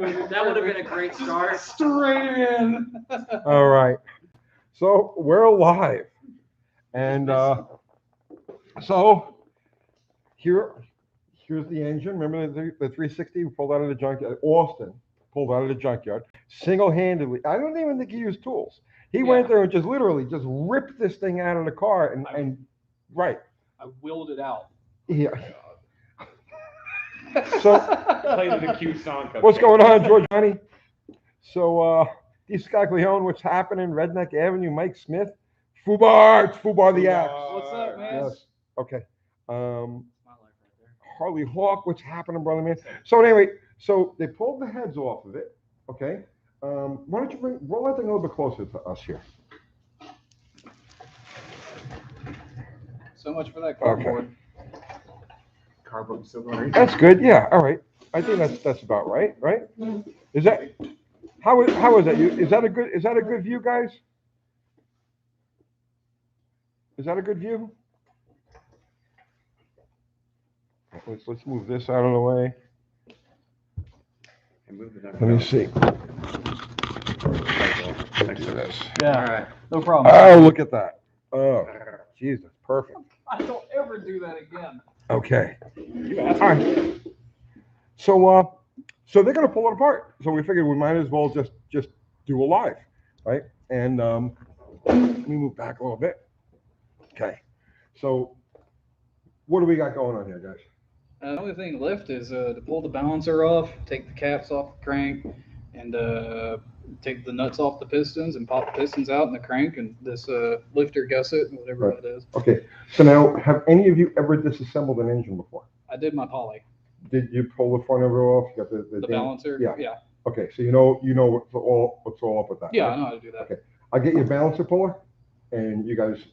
That would have been a great start. Straight in. All right. So we're live. And so here's the engine. Remember the 360 we pulled out of the junkyard? Austin pulled out of the junkyard single-handedly. I don't even think he used tools. He went there and just literally just ripped this thing out of the car and right. I willed it out. Yeah. So Played an acute song. what's going on, Giorgiani? So Descaglione, what's happening? Redneck Avenue, Mike Smith, Fubar, it's Fubar the Axe. What's up, man? Yes. Okay. Harley Hawk, what's happening, brother man? So anyway, so they pulled the heads off of it. Okay. Why don't you roll that thing a little bit closer to us here? So much for that cardboard. Okay. Cardboard still going. That's good. Yeah. All right. I think that's about right. Right? Is that how is that? Is that a good view, guys? Is that a good view? Let's move this out of the way. Let me see. Next to this. Yeah. All right. No problem. Oh, look at that. Oh, Jesus, perfect. I don't ever do that again. Okay. All right. So they're gonna pull it apart. So we figured we might as well just do a live, right? And let me move back a little bit. Okay. So what do we got going on here, guys? The only thing left is to pull the balancer off, take the caps off the crank, and take the nuts off the pistons and pop the pistons out in the crank and this lifter gusset, whatever that is. Okay. So now, have any of you ever disassembled an engine before? I did my poly. Did you pull the front over off? You got the balancer? Yeah. Yeah. Okay. So you know what's all up with that. Yeah, right? I know how to do that. Okay. I'll get you a balancer puller, and you guys.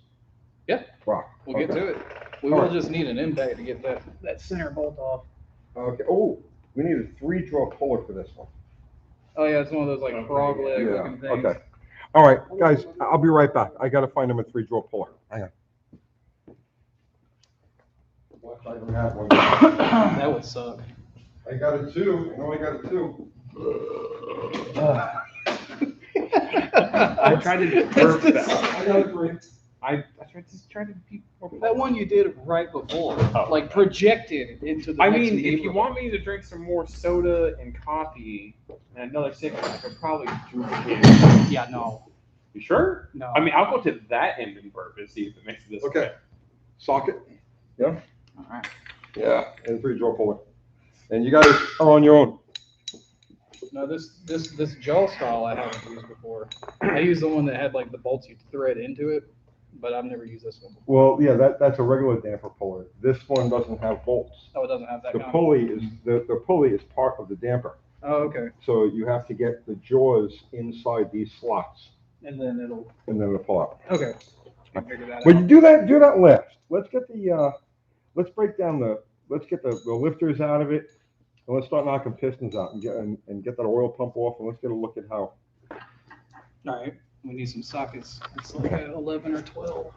Yeah. Rock. We'll get to it. We will just need an impact to get that center bolt off. Okay. Oh, we need a 3-draw puller for this one. Oh yeah, it's one of those like frog leg looking things. Okay. All right, guys. I'll be right back. I got to find them a 3-draw puller. Hang on. I don't have one. That would suck. I got a 2. I know I got a 2. I tried to curve that. I got a 3. I tried to be. That one you did right before, Oh. like projected into the. I next mean, if you neighborhood. want me to drink some more soda and coffee and another cigarette, I could probably drink it. Yeah, no. You sure? No. I mean, I'll go to that end and burp and see if it makes this. Okay. Socket. Yeah. All right. Yeah, and 3-draw puller. And you guys are on your own. No, this jaw style I haven't used before. I used the one that had like the bolts you thread into it, but I've never used this one before. Well, yeah, that's a regular damper puller. This one doesn't have bolts. Oh, it doesn't have that. The kind pulley is the pulley is part of the damper. Oh, okay. So you have to get the jaws inside these slots, And then it'll. and then it'll pull out. Okay. I can figure that But out. you do that last. Let's get let's break down let's get the lifters out of it, and let's start knocking pistons out and get that oil pump off, and let's get a look at how. All right. We need some sockets. It's like 11 or 12.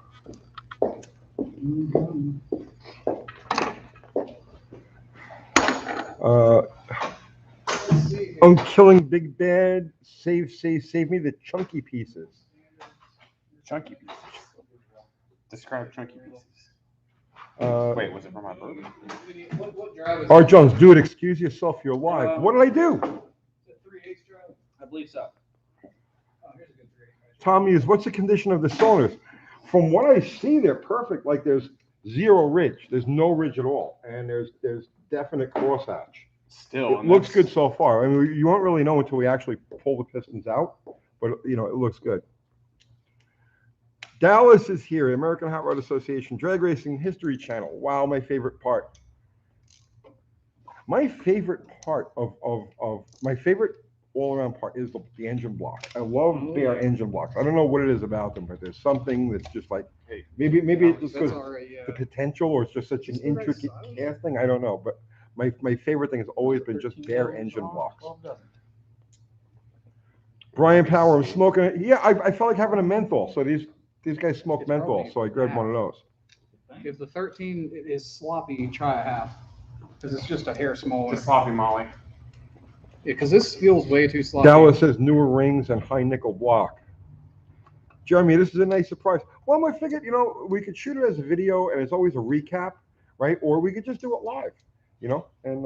I'm killing Big Bad. Save me the chunky pieces. Chunky pieces. Describe chunky pieces. Wait, was it from my book? What drive is Art Jones, dude, excuse yourself. You're live. What did I do? 3/8 drive? I believe so. Oh, here's a good 3/8. Tommy is, what's the condition of the cylinders? From what I see, they're perfect. Like there's zero ridge. There's no ridge at all, and there's definite crosshatch. Still, It looks good so far. I mean, you won't really know until we actually pull the pistons out, but it looks good. Dallas is here, American Hot Rod Association Drag Racing History Channel. Wow, my favorite part. My favorite part of my favorite all-around part is the engine block. I love bare engine blocks. I don't know what it is about them, but there's something that's just like, hey, maybe it's just That's because already, the potential, or it's just such an intricate casting. I don't know, but my favorite thing has always been just bare engine blocks. Brian Power, I'm smoking it. Yeah, I felt like having a menthol. So these guys smoke menthol, so I grabbed one of those. If the 13 is sloppy, try a half. Because it's just a hair smaller. Just sloppy Molly. Yeah, because this feels way too sloppy. Dallas says newer rings and high nickel block. Jeremy, this is a nice surprise. Well, I figured, we could shoot it as a video and it's always a recap, right? Or we could just do it live, and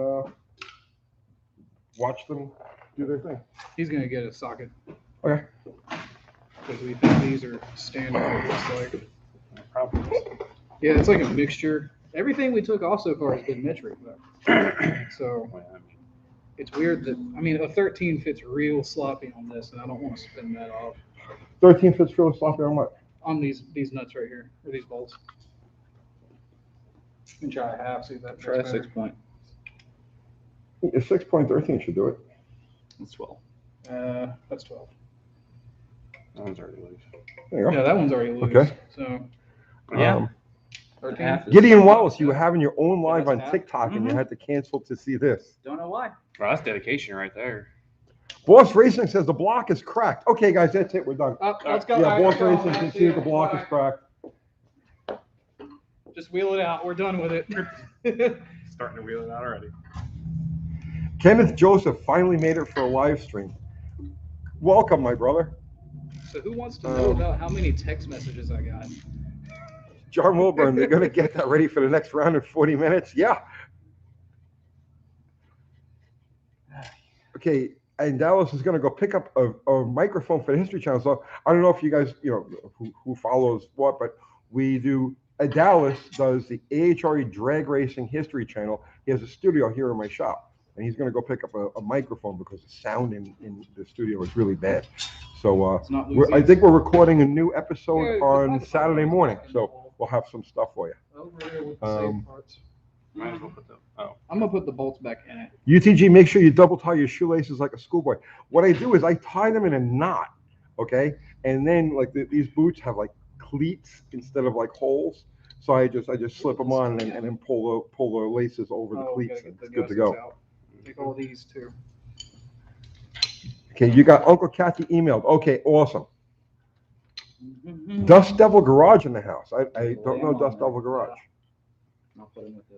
watch them do their thing. He's going to get a socket. Okay. Because we think these are standard, it looks like. Probably. Yeah, it's like a mixture. Everything we took off so far has been metric, though. So it's weird that, a 13 fits real sloppy on this, and I don't want to spin that off. 13 fits real sloppy on what? On these nuts right here, or these bolts. You can try a half, see if that Try a fits better. 6-point. A 6.13 should do it. That's 12. That's 12. That one's already loose. There you go. Yeah, that one's already loose. Okay. So, Yeah. 13. Half is- Gideon Wallace, you were having your own Yeah, live that's on half. TikTok and you Mhm. had to cancel to see this. Don't know why. Well, that's dedication right there. Boss Racing says the block is cracked. Okay, guys, that's it. We're done. Let's go. Yeah, All right, Boss let's go. Racing can see that the block is cracked. Just wheel it out. We're done with it. Starting to wheel it out already. Kenneth Joseph finally made it for a live stream. Welcome, my brother. So who wants to know about how many text messages I got? John Wilburn, they're going to get that ready for the next round in 40 minutes. Yeah. Okay, and Dallas is going to go pick up a microphone for the History Channel. So I don't know if you guys, who follows what, but we do. Dallas does the AHRE Drag Racing History Channel. He has a studio here in my shop, and he's going to go pick up a microphone because the sound in the studio is really bad. So It's not I think we're recording a new episode Yeah, on that's Saturday fine. morning, so we'll have some stuff for you. Over there with the safe parts. Might as well put the. Oh. I'm gonna put the bolts back in it. UTG, make sure you double tie your shoelaces like a schoolboy. What I do is I tie them in a knot, okay? And then these boots have like cleats instead of like holes. So I just slip them on and then pull the laces over the we cleats. gotta And get it's the good to go. gussets out. Take all these too. Okay, you got Uncle Kathy emailed. Okay, awesome. Mm-hmm. Dust Devil Garage in the house. I don't know Dust Devil Garage. I'll put him with the.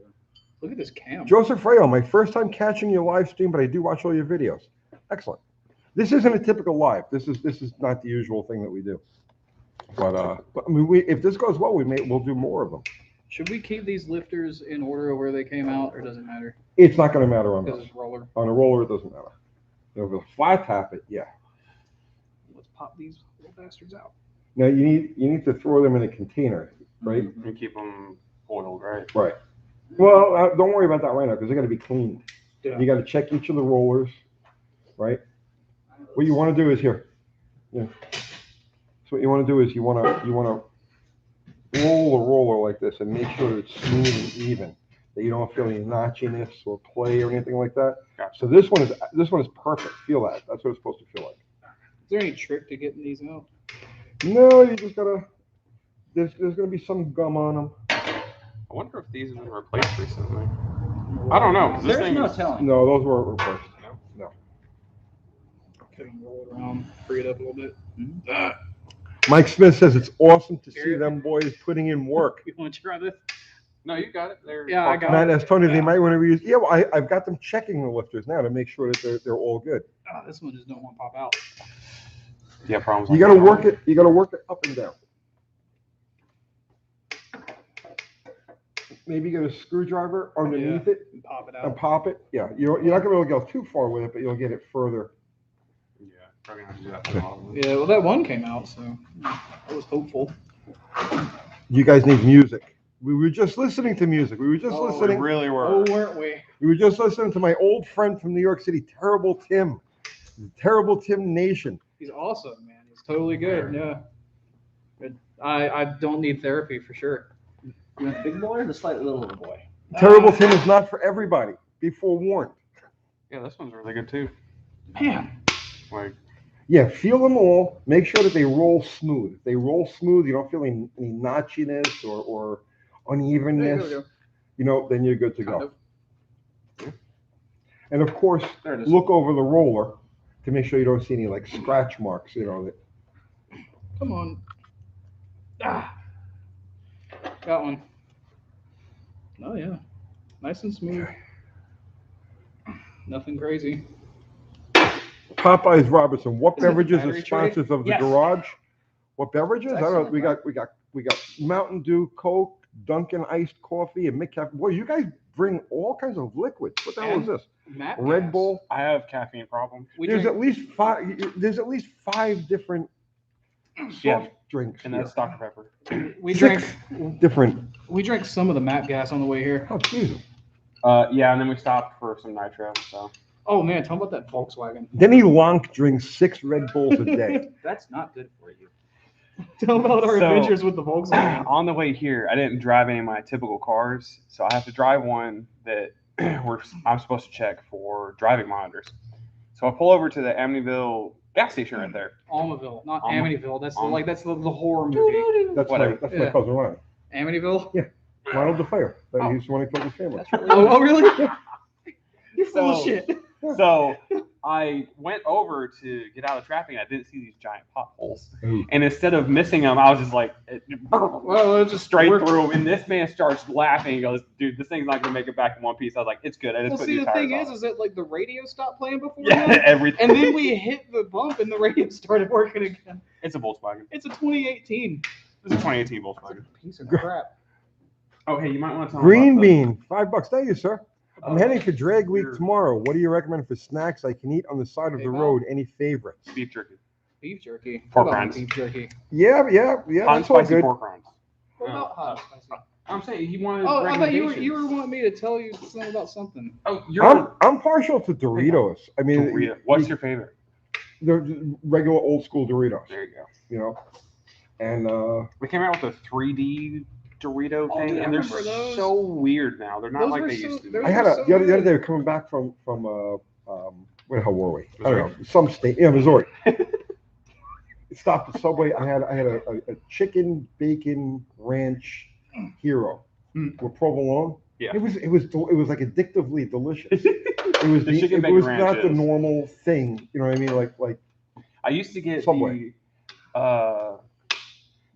Look at this cam. Joseph Rayo, my first time catching your live stream, but I do watch all your videos. Excellent. This isn't a typical live. This is not the usual thing that we do. But I mean, if this goes well, we'll do more of them. Should we keep these lifters in order of where they came out, or does it matter? It's not going to matter on Because this. it's roller. On a roller, it doesn't matter. If a flat tap it, yeah. Let's pop these little bastards out. Now you need to throw them in a container, right? And keep them oiled, right? Right. Well, don't worry about that right now because they're going to be cleaned. Yeah. You got to check each of the rollers, right? What you want to do is here. Yeah. So what you want to do is you want to roll the roller like this and make sure it's smooth and even, that you don't feel any notchiness or play or anything like that. Gotcha. So this one is perfect. Feel that. That's what it's supposed to feel like. Is there any trick to getting these out? No, you just gotta. There's gonna be some gum on them. I wonder if these have been replaced recently. I don't know. 'Cause this There's thing no is- telling. No, those weren't replaced. No. Okay, roll it around, free it up a little bit. Mike Smith says it's awesome to see them boys putting in work. You want to try this? No, you got it. They're Yeah, I got Matt it. as Tony, they Yeah. might want to reuse. Yeah, well, I've got them checking the lifters now to make sure that they're all good. Oh, this one just don't want to pop out. Yeah, problems. You got to work it. You got to work it up and down. Maybe get a screwdriver underneath it And pop it and out. pop it. Yeah, you're not gonna be able to go too far with it, but you'll get it further. Yeah, probably gonna have to do that for all of them. Yeah, well, that one came out, so I was hopeful. You guys need music. We were just listening to music. We were just Oh, We listening. really were. Oh, weren't we? We were just listening to my old friend from New York City, Terrible Tim. Terrible Tim Nation. He's awesome, man. He's totally good. Yeah. Good. I don't need therapy for sure. You want the big boy or the slightly little boy? Terrible Tim is not for everybody. Be forewarned. Yeah, this one's really good too. Man, Like, Yeah, feel them all. Make sure that they roll smooth. If they roll smooth, you don't feel any notchiness or unevenness. there You know, then you're good to kind go. of. And of course, there it is. look over the roller to make sure you don't see any like scratch marks. You know that. Come on. Ah. Got one. Oh, yeah. Nice and smooth. Nothing crazy. Popeyes Robertson. What Is it the beverages are battery tray? sponsors of the Yes. garage? What beverages? I don't know. Excellent, We got Mountain Dew, Coke, Dunkin' iced coffee, and McCafe. Boy, you guys bring all kinds of liquids. What the hell is And this? Map Red gas. Bull. I have caffeine problems. We There's drink, at least five. There's at least 5 different soft Yeah. drinks. And here. that's Dr. Pepper. we 6 drink different. we drank some of the map gas on the way here. Oh Jesus! Yeah, and then we stopped for some nitro. So Oh man, tell me about that Volkswagen. Denny Lonk drinks 6 Red Bulls a day. That's not good for you. Tell about our So- adventures with the Volkswagen. on the way here, I didn't drive any of my typical cars, so I have to drive one that I'm supposed to check for driving monitors. So I pull over to the Amityville gas station right there. Almaville, not Alma- Amityville. That's Alma- the horror movie. That's Whatever. my Yeah. cousin Ryan. Amityville. Ronald DeFeo. Oh. He's the one who killed his family. That's really Oh really? You're full of So- shit. So I went over to get out of traffic, and I didn't see these giant potholes. Ooh. And instead of missing them, I was just like, Well, it's just straight through them. And this man starts laughing. He goes, "Dude, this thing's not gonna make it back in one piece." I was like, "It's good. I just Well, put see, new the thing tires is that like the radio stopped playing before on." Yeah, that, everything. and then we hit the bump, and the radio started working again. It's a Volkswagen. It's a 2018. It's a 2018 Volkswagen. Piece of crap. Oh, hey, you might want to tell Green me bean, $5. Thank you, sir. I'm heading for drag week Sure. tomorrow. What do you recommend for snacks I can eat on the side of Hey, the Bob. road? Any favorites? beef jerky. Beef jerky. Pork What about rinds. beef jerky. Yeah. Hot and That's all spicy good. pork rinds. What No. about hot spicy? I'm saying he wanted. Oh, I thought you were recommendations. wanting me to tell you something about something. Oh, you're I'm partial to Doritos. I mean, Dorito. What's your favorite? the regular old school Doritos. There you go. You know, and They came out with a 3D Dorito Oh, thing, dude, I and they're remember those. so weird now. They're not Those like were they so- used to be. those I had were a so the other good. day coming back from where the hell were we? I don't know, some state. Yeah, Missouri. Stopped the subway. I had a chicken bacon ranch hero with provolone. Yeah. It was like addictively delicious. It was The chicken it bacon was ranch not the is. normal thing. You know what I mean? Like I used to get Subway. the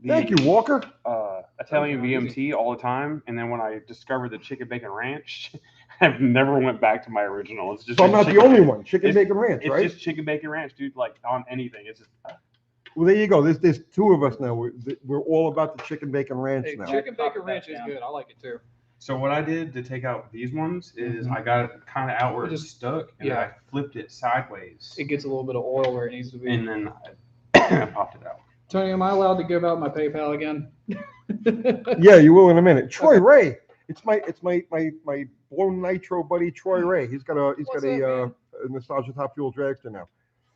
thank you, Walker. Italian Oh, VMT all the time, and then when I discovered the chicken bacon ranch, I've never went back to my original. It's just So I'm been not the chicken- only one. Chicken it's- bacon ranch, It's right? just chicken bacon ranch, dude. Like on anything, it's just Well, there you go. There's 2 of us now. We're all about the chicken bacon ranch Hey, now. chicken Chop bacon that ranch is down. good. I like it too. So what I did to take out these ones is I got it kind of out where You it's just- stuck, and yeah. I flipped it sideways, It gets a little bit of oil where it needs to be. and then I popped it out. Tony, am I allowed to give out my PayPal again? Yeah, you will in a minute. Troy Ray. It's my blown nitro buddy Troy Ray. He's got What's that, man? a nostalgia top fuel dragster now.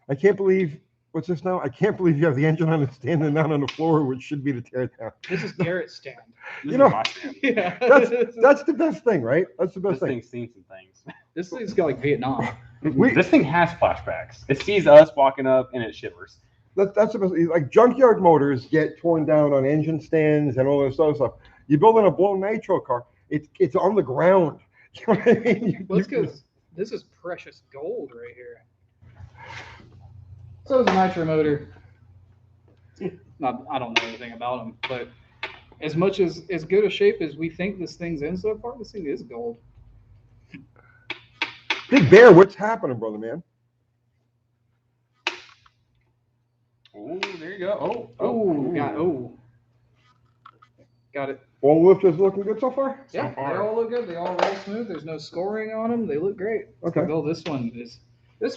I can't believe what's this now? I can't believe you have the engine on it standing down on the floor, which should be the teardown. This is Garrett's stand. This You know, is my stand. Yeah. That's the best thing, right? That's the This best thing. thing's seen some things. This thing's got like Vietnam. This thing has flashbacks. It sees us walking up and it shivers. That's the best. Like junkyard motors get torn down on engine stands and all this other stuff. You're building a blown nitro car. It's on the ground. You know what I mean? Well, it's because this is precious gold right here. So is a nitro motor. I don't know anything about them, but as much as good a shape as we think this thing's in so far, this thing is gold. Big Bear, what's happening, brother man? Oh, there you go. Got it. All the lifters looking good so far? Yeah, they far. all look good. They all roll smooth. There's no scoring on them. They look great. Okay. Oh, this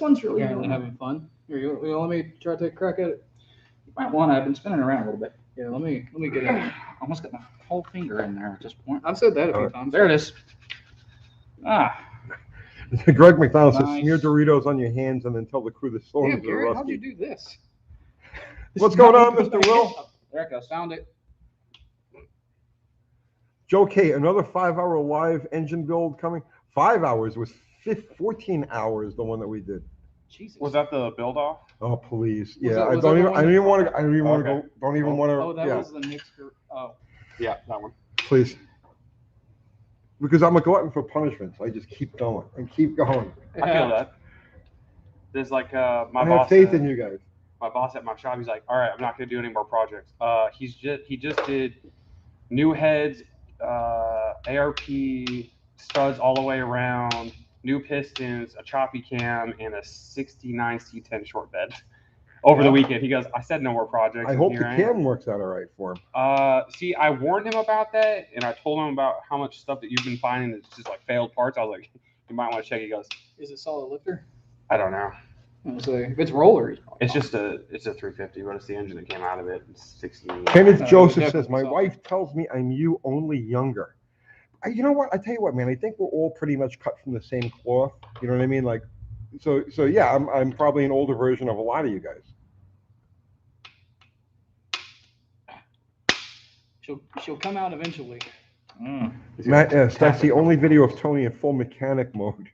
one's really having fun. Here, you let me try to take a crack at it. You might want to. I've been spinning around a little bit. Yeah, let me get in. Almost got my whole finger in there at this point. I've said that a few times. There it is. Ah, Greg McDonald says, Nice. smear Doritos on your hands and then tell the crew the Damn, storms are Garrett, how'd you rusty. do this? What's going on, Mr. Will? there it goes. Found it. Joe K, another 5-hour live engine build coming. 5 hours was 14 hours, the one that we did. Jesus. Was that the build off? Oh, please. Was Yeah, that- I was don't that even, the I one don't even that- want to, I don't even want to Okay. go, don't even want to, Oh, that yeah, was the mixer. Oh, Yeah, that one. please. Because I'm a glutton for punishments. I just keep going and keep going. I feel that. There's like my I have boss. faith in you guys. My boss at my shop. He's like, "All right, I'm not gonna do any more projects." He just did new heads, ARP studs all the way around, new pistons, a choppy cam, and a 69 C10 short bed over the weekend. He goes, I said no more projects. I and hope here the I am. cam works out all right for him. See, I warned him about that, and I told him about how much stuff that you've been finding that's just like failed parts. I was like, you might want to check. He goes, Is it solid lifter? I don't know. I was like, if it's roller, It's just it's a 350, but it's the engine that came out of it. It's 60. Kenneth Joseph definitely says, my solid. wife tells me I'm you, only younger. You know what? I tell you what, man. I think we're all pretty much cut from the same cloth. You know what I mean? Like, so yeah. I'm probably an older version of a lot of you guys. She'll come out eventually. Matt, that's the only video of Tony in full mechanic mode.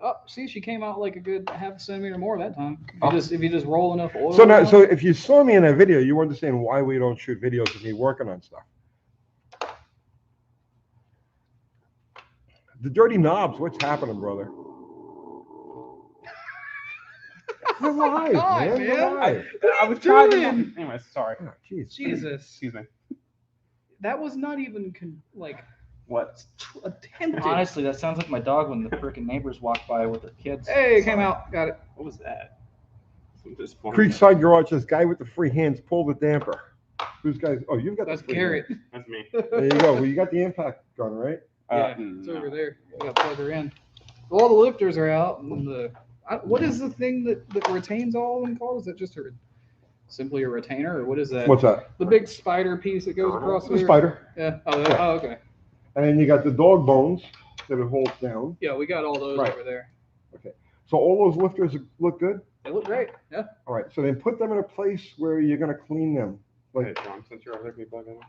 Oh, see, she came out like a good half a centimeter more that time. If you just roll enough oil. So now, on so it. if you saw me in that video, you understand why we don't shoot videos of me working on stuff. The dirty knobs, what's happening, brother? You're live, God, man. You're man. live. I was trying to. doing? Anyways, sorry. Oh, jeez. Jesus, Excuse me. that was not even What? attempted. Honestly, that sounds like my dog when the freaking neighbors walk by with their kids. Hey, it came out. Got it. What was that? Some disappointment. Creekside Garage says, guy with the free hands, pull the damper. Who's guys? Oh, you've got That's the free Garrett. hands. That's me. There you go. Well, you got the impact gun, right? Yeah, it's over there. You got to plug her in. All the lifters are out, and what is the thing that retains all of them called? Is it just simply a retainer, or what is that? What's that? The big spider piece that goes across The there? spider. Yeah. Oh, okay. And then you got the dog bones that it holds down. Yeah, we got all those Right. over there. So all those lifters look good? They look great. Yeah. All right. So then put them in a place where you're going to clean them. Hey, John, since you're over there, can you plug in?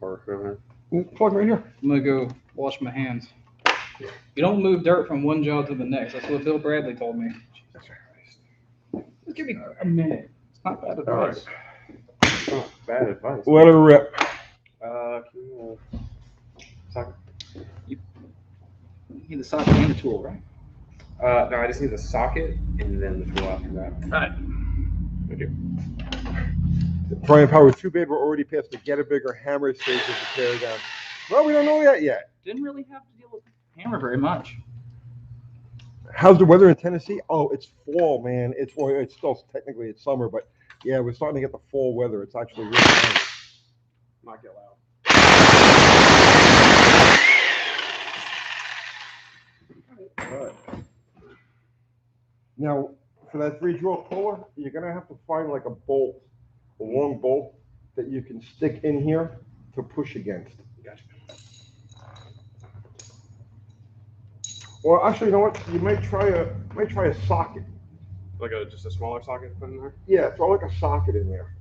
Or whoever. Plug right here. I'm gonna go wash my hands. You don't move dirt from one job to the next. That's what Bill Bradley told me. Just give me a minute. It's not bad All right. advice. Oh, bad advice. Let her rip. Can you socket? You need the socket and the tool, right? No, I just need the socket and then the tool after that. All right. Thank you. Brian Power, too bad we're already past the get a bigger hammer stage of the teardown. Well, we don't know that yet. Didn't really have to deal with the hammer very much. How's the weather in Tennessee? Oh, it's fall, man. It's still technically it's summer, but yeah, we're starting to get the fall weather. It's actually really nice. Not get loud. All right. Now, for that 3-drawer puller, you're gonna have to find like a bolt, a long bolt that you can stick in here to push against. Gotcha. Or actually, you know what? You might try a socket. Like just a smaller socket to put in there? Yeah, throw like a socket in there.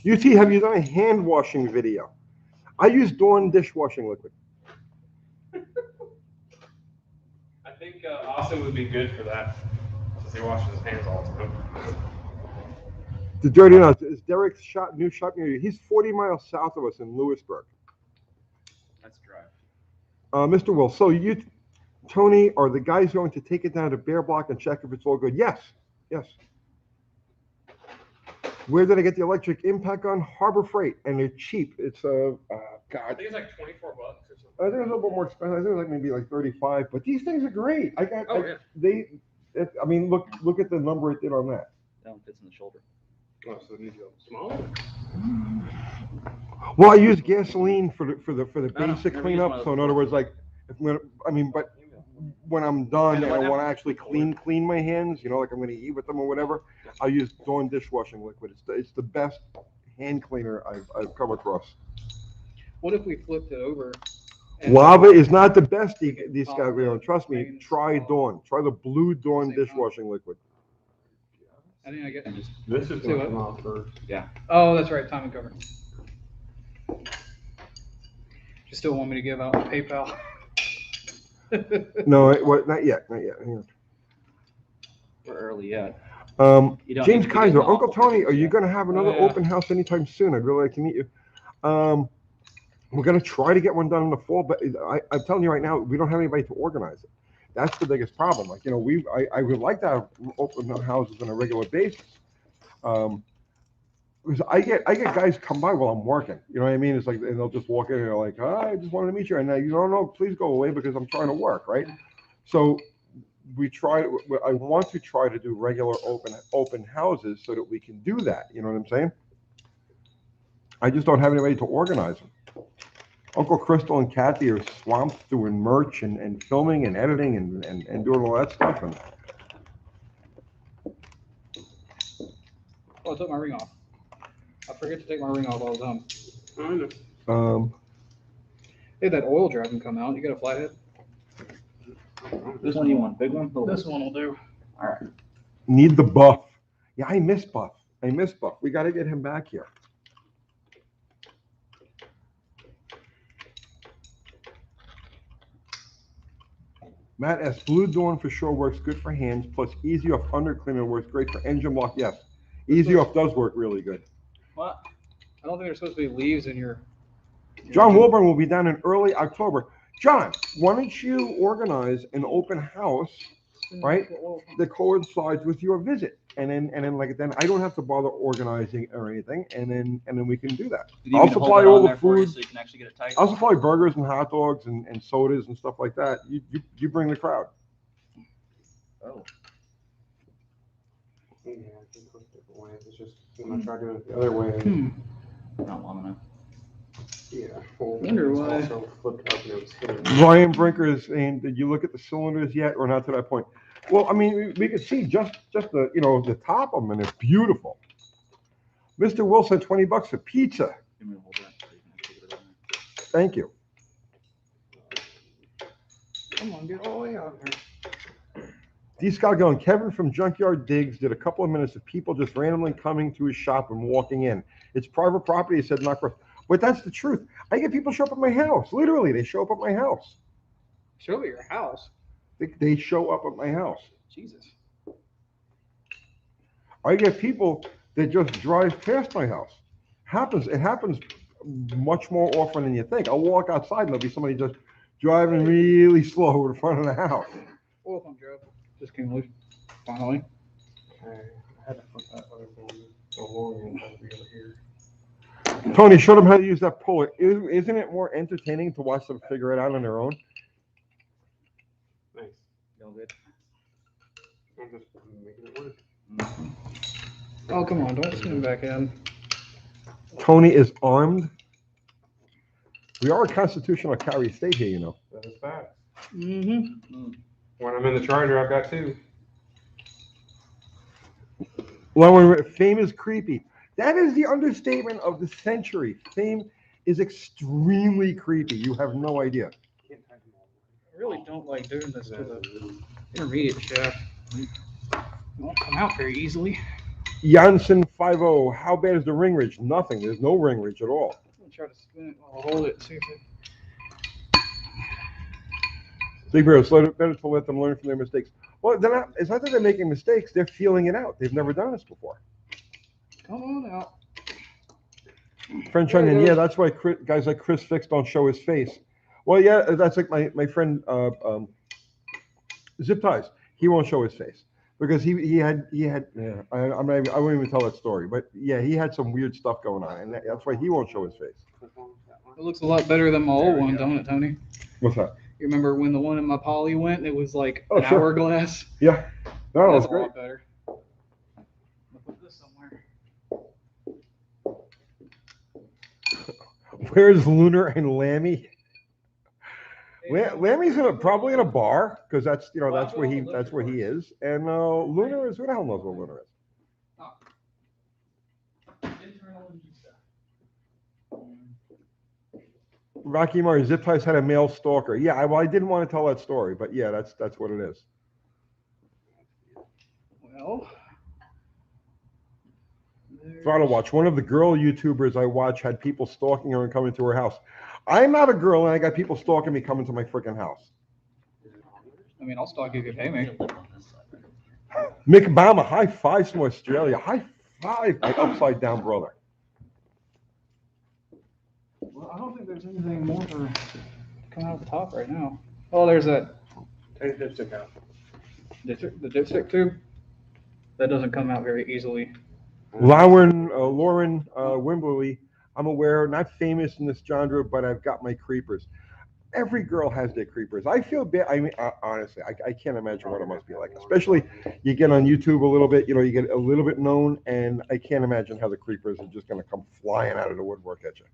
UT, have you done a hand washing video? I use Dawn dishwashing liquid. I think Austin would be good for that, since he washes his hands all the time. The dirty nuts is Derek's new shop near you. He's 40 miles south of us in Lewisburg. That's dry. Mr. Will, so you, Tony, are the guys going to take it down to Bear Block and check if it's all good? Yes, yes. Where did I get the electric impact gun? Harbor Freight, and they're cheap. It's I God. think it's like $24 or something. I think it's a little bit more expensive. I think it's like maybe like 35, but these things are great. I mean, look at the number it did on that. That one fits in the shoulder. Oh, so it needs to go smaller? Well, I use gasoline for the No, basic never used one cleanup. of So in those other words, like, but when I'm done and I want to actually clean my hands, you know, like I'm going to eat with them or whatever, I use Dawn dishwashing liquid. It's the best hand cleaner I've come across. What if we flipped it over? and- Lava is not the best descalculator. Trust me, Main try small. Dawn. Try the blue Dawn Same dishwashing liquid. I think I get. And just This is Say going what? to come off first. Oh, that's right. Time and cover. You still want me to give out my PayPal? No, not yet. Hang on. we're early yet. Um, You don't James need to Kaiser, get Uncle awful Tony, are you yet. going to have another Yeah. open house anytime soon? I'd really like to meet you. We're going to try to get one done in the fall, but I'm telling you right now, we don't have anybody to organize it. That's the biggest problem. Like, you know, I would like to have open houses on a regular basis. because I get guys come by while I'm working. You know what I mean? It's like, and they'll just walk in and they're like, "Hi, I just wanted to meet you," and you don't know, please go away because I'm trying to work, right? So I want to try to do regular open houses so that we can do that. You know what I'm saying? I just don't have anybody to organize them. Uncle Crystal and Kathy are swamped doing merch and filming and editing and doing all that stuff. And Oh, I took my ring off. I forget to take my ring off all the time. I know. Hey, that oil drag can come out. You got a flathead? This one you want, big one? Little This one will do. All right. need the Buff. Yeah, I miss Buff. We got to get him back here. Matt S. Blue Dawn for sure works good for hands, plus Easy Off under cleaner works great for engine block. Yes, Easy Off does work really good. What? I don't think there's supposed to be leaves in your John Wilburn will be down in early October. John, why don't you organize an open house, right, that coincides with your visit? And then I don't have to bother organizing or anything, and then we can do that. I'll supply all the food. So you can actually get it tight. I'll supply burgers and hot dogs and sodas and stuff like that. You bring the crowd. Oh. Yeah, I can cook different ways. It's just when I try doing it the other way. Not long enough. Yeah. Well, Wonder it's why. also flipped up and it was hitting. Ryan Brinker is saying, did you look at the cylinders yet, or not to that point? Well, I mean, we could see just the the top of them, and they're beautiful. Mr. Wilson, $20 for pizza. Give me a hold that so you can actually get it in there. Thank you. Come on, get all the way out here. D. Scott going, Kevin from Junkyard Digs did a couple of minutes of people just randomly coming to his shop and walking in. It's private property, he said, not for. But that's the truth. I get people show up at my house. Literally, they show up at my house. Show me your house. They show up at my house. Jesus. I get people that just drive past my house. It happens much more often than you think. I'll walk outside and there'll be somebody just driving really slow in front of the house. Oil pump job. Just came loose. Finally. I had to put that other thing along and over here. Tony, show them how to use that puller. Isn't it more entertaining to watch them figure it out on their own? Nice. All good. I'm just making it work. Oh, come on. Don't spin back in. Tony is armed. We are a constitutional carry state here, you know. That is fact. Mm-hmm. When I'm in the Charger, I've got two. Well, fame is creepy. That is the understatement of the century. Fame is extremely creepy. You have no idea. I really don't like doing this to the intermediate shaft. It won't come out very easily. Janssen 50. How bad is the ring ridge? Nothing. There's no ring ridge at all. I'm gonna try to spin it while I hold it and see if it. Big Bro, it's better to let them learn from their mistakes. Well, they're not. It's not that they're making mistakes. They're feeling it out. They've never done this before. Come on out. French onion, yeah, that's why guys like Chris Fix don't show his face. Well, yeah, that's like my friend Zip Ties. He won't show his face because he had yeah. I won't even tell that story, but yeah, he had some weird stuff going on, and that's why he won't show his face. It looks a lot better than my old one, don't it, Tony? What's that? You remember when the one in my poly went and it was like Oh, an sure. hourglass? Yeah, no, That's that's a great. lot better. I'll put this somewhere. Where's Lunar and Lammy? Lammy's probably in a bar because that's where he is, and Lunar is, who the hell knows what Lunar is? Rocky Murray, Zip Ties had a male stalker. Yeah, I didn't want to tell that story, but yeah, that's what it is. Well, Throttle Watch. One of the girl YouTubers I watch had people stalking her and coming to her house. I'm not a girl, and I got people stalking me coming to my freaking house. I mean, I'll stalk you if you pay me. Mick Obama, high five from Australia. High five, my upside down brother. Well, I don't think there's anything more for coming out the top right now. Oh, there's that. Take the dipstick out. The dipstick tube. That doesn't come out very easily. Lauren Wimberly, I'm aware, not famous in this genre, but I've got my creepers. Every girl has their creepers. I feel bad. I mean, honestly, I can't imagine what it must be like. Especially you get on YouTube a little bit, you get a little bit known, and I can't imagine how the creepers are just going to come flying out of the woodwork at you.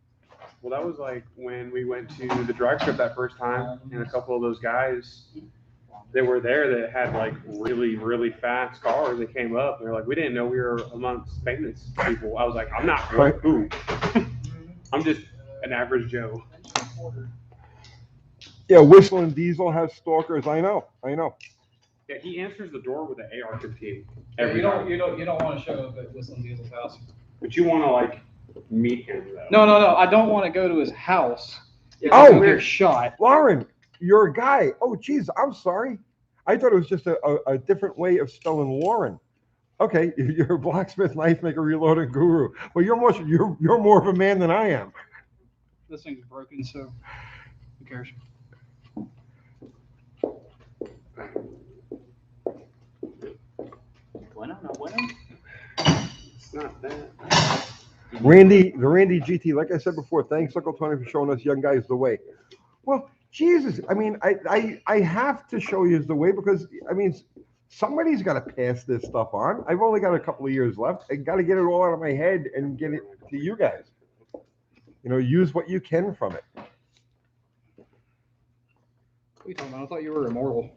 Well, that was like when we went to the drag strip that first time, and a couple of those guys that were there that had like really, really fast cars that came up. They're like, we didn't know we were amongst famous people. I was like, I'm not who. I'm just an average Joe. Yeah, Whistling Diesel has stalkers. I know. Yeah, he answers the door with an AR-15 Yeah, every you time. don't want to show up at Whistling Diesel's house. But you want to like meet him though. No. I don't want to go to his house. Oh, We're shot. Lauren, you're a guy. Oh, geez, I'm sorry. I thought it was just a different way of spelling Lauren. Okay, you're a blacksmith, knife maker, reloading guru. Well, you're more of a man than I am. This thing's broken, so who cares? Bueno, no bueno. It's not that. The Randy GT, like I said before, thanks Uncle Tony for showing us young guys the way. Well, Jesus, I mean, I have to show you the way because, I mean, somebody's got to pass this stuff on. I've only got a couple of years left. I got to get it all out of my head and get it to you guys. Use what you can from it. What are you talking about? I thought you were immortal.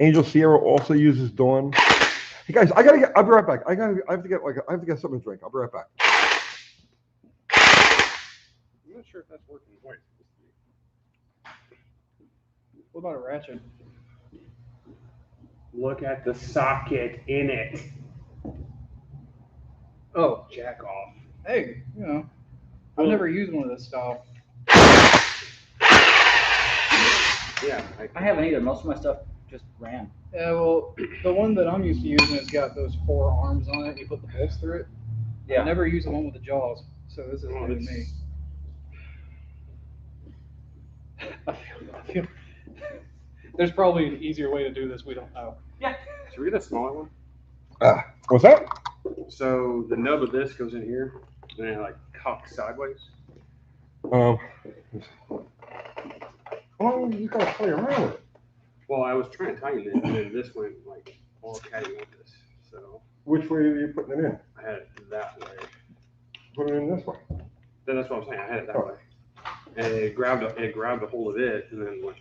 Angel Sierra also uses Dawn. Hey guys, I'll be right back. I have to get something to drink. I'll be right back. I'm not sure if that's working. Wait. What about a ratchet? Look at the socket in it. Oh, Jack off. hey, I've never used one of this style. Yeah. I haven't either. Most of my stuff just ran. Yeah, well, the one that I'm used to using has got those 4 arms on it. You put the bolts through it. Yeah. I never use the one with the jaws, so this is new to me. I feel there's probably an easier way to do this. We don't know. Yeah. Should we get a smaller one? What's that? So the nub of this goes in here, and it like cocks sideways. Well, you gotta play around with it. Well, I was trying to tighten it, and then this went like all catty with this. So Which way are you putting it in? I had it that way. Put it in this way. Then that's what I'm saying. I had it that way, and it grabbed a hold of it, and then went.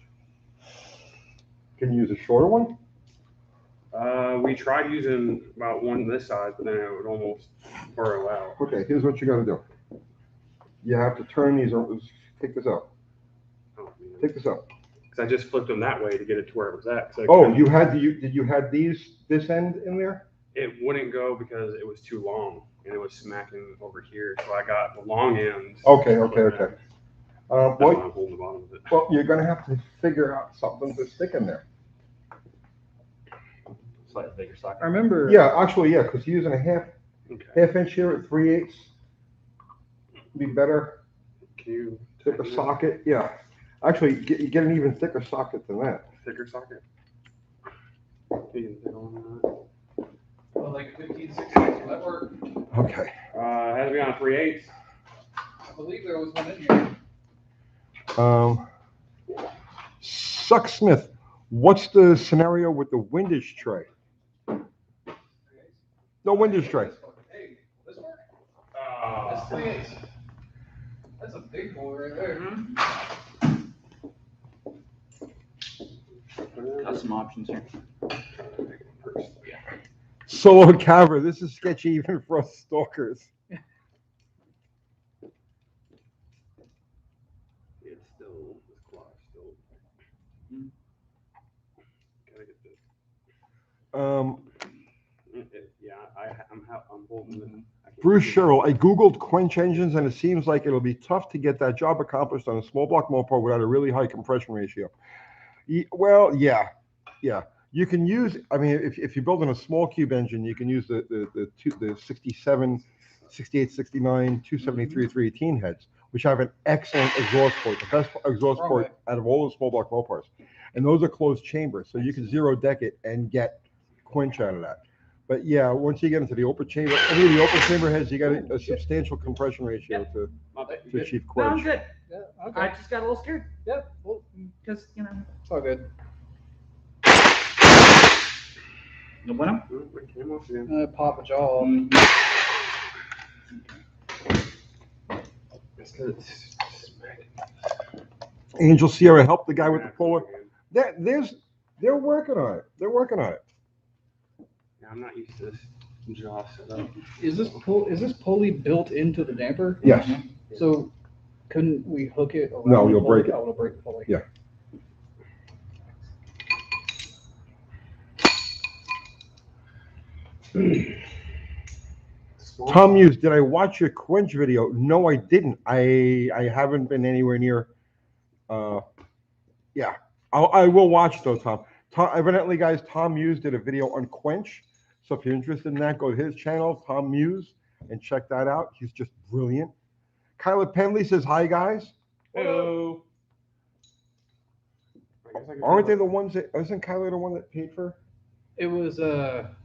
Can you use a shorter one? We tried using about one this size, but then it would almost burrow out. Okay, here's what you gotta do. You have to turn these. Take this out. Oh, man. Take this out. Because I just flipped them that way to get it to where it was at. Oh, did you had this end in there? It wouldn't go because it was too long, and it was smacking over here. So I got the long ends. Okay. That's why I'm holding the bottom of it. Well, you're gonna have to figure out something to stick in there. Slightly bigger socket. I remember. Yeah, actually, yeah, because using a Okay. half inch here at 3/8 would be better. Can you Thicker socket, yeah. Actually, get an even thicker socket than that. thicker socket? You can fit on Well, like 15, 16, will that work? Okay. that. It has to be on 3/8. I believe there was one in here. Suck Smith, what's the scenario with the windage tray? No windage tray. Hey, this work? That's 3/8. That's a big boy right there. Got some options here. Solo Cavra, this is sketchy even for us stalkers. It's still, this claw is still. Gotta get this. I'm holding it. Bruce Sherrill, I Googled quench engines and it seems like it'll be tough to get that job accomplished on a small block mopar without a really high compression ratio. Well, yeah. You can use, I mean, if you're building a small cube engine, you can use the 67, 68, 69, 273, 318 heads, which have an excellent exhaust port, the best exhaust port out of all the small block mopars. And those are closed chambers, so you can zero deck it and get quench out of that. But yeah, once you get into the open chamber, any of the open chamber heads, you got a substantial compression ratio to achieve No, I'm quench. good. Yeah, I okay. just got a little scared Yeah, well, because, you know. it's all good. You want Pop a jaw. them? Angel Sierra helped the guy with the puller. They're working on it. They're working on it. Yeah, I'm not used to this jaw setup. Is this pulley built into the damper? Yes. So couldn't we hook it around No, the you'll pulley? break it. Oh, it'll break the pulley. Yeah. Tom Hughes, did I watch your quench video? No, I didn't. I haven't been anywhere near. Yeah, I will watch though, Tom. Evidently, guys, Tom Hughes did a video on quench. So if you're interested in that, go to his channel, Tom Hughes, and check that out. He's just brilliant. Kyla Penley says, hi, guys. Hello. Aren't they the ones that, isn't Kyla the one that paid for? It was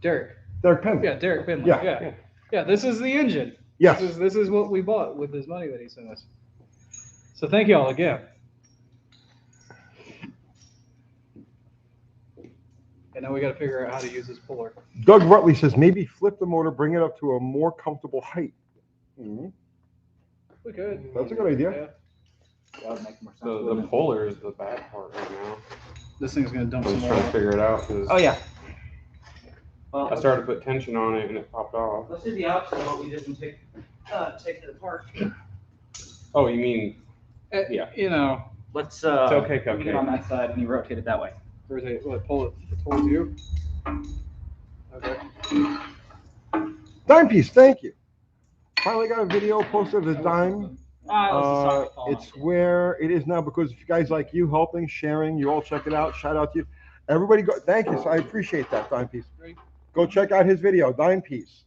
Derek. Derek Penley. Yeah, Derek Finley. Yeah. Yeah, this is the engine. Yes. This is what we bought with his money that he sent us. So thank you all again. And now we got to figure out how to use this puller. Doug Rutley says, maybe flip the motor, bring it up to a more comfortable height. We could. That's a good idea. Yeah. That would make more sense. The wouldn't it? polar is the bad part right now. This thing's gonna dump I'm some just trying to more. figure it out because Oh, yeah. Well, I started to put tension on it and it popped off. let's do the opposite of what we did and take it apart. Oh, you mean Yeah. You know, Let's it's okay, you get on Cupcake? that side and you rotate it that way. rotate. What? Pull it towards you. Okay. Dime piece, thank you. Finally got a video posted as a dime. It's where it is now because if you guys like you helping, sharing, you all check it out. Shout out to you. Everybody go, thank you. So I appreciate that, Dime Piece. Go check out his video, Dime Piece.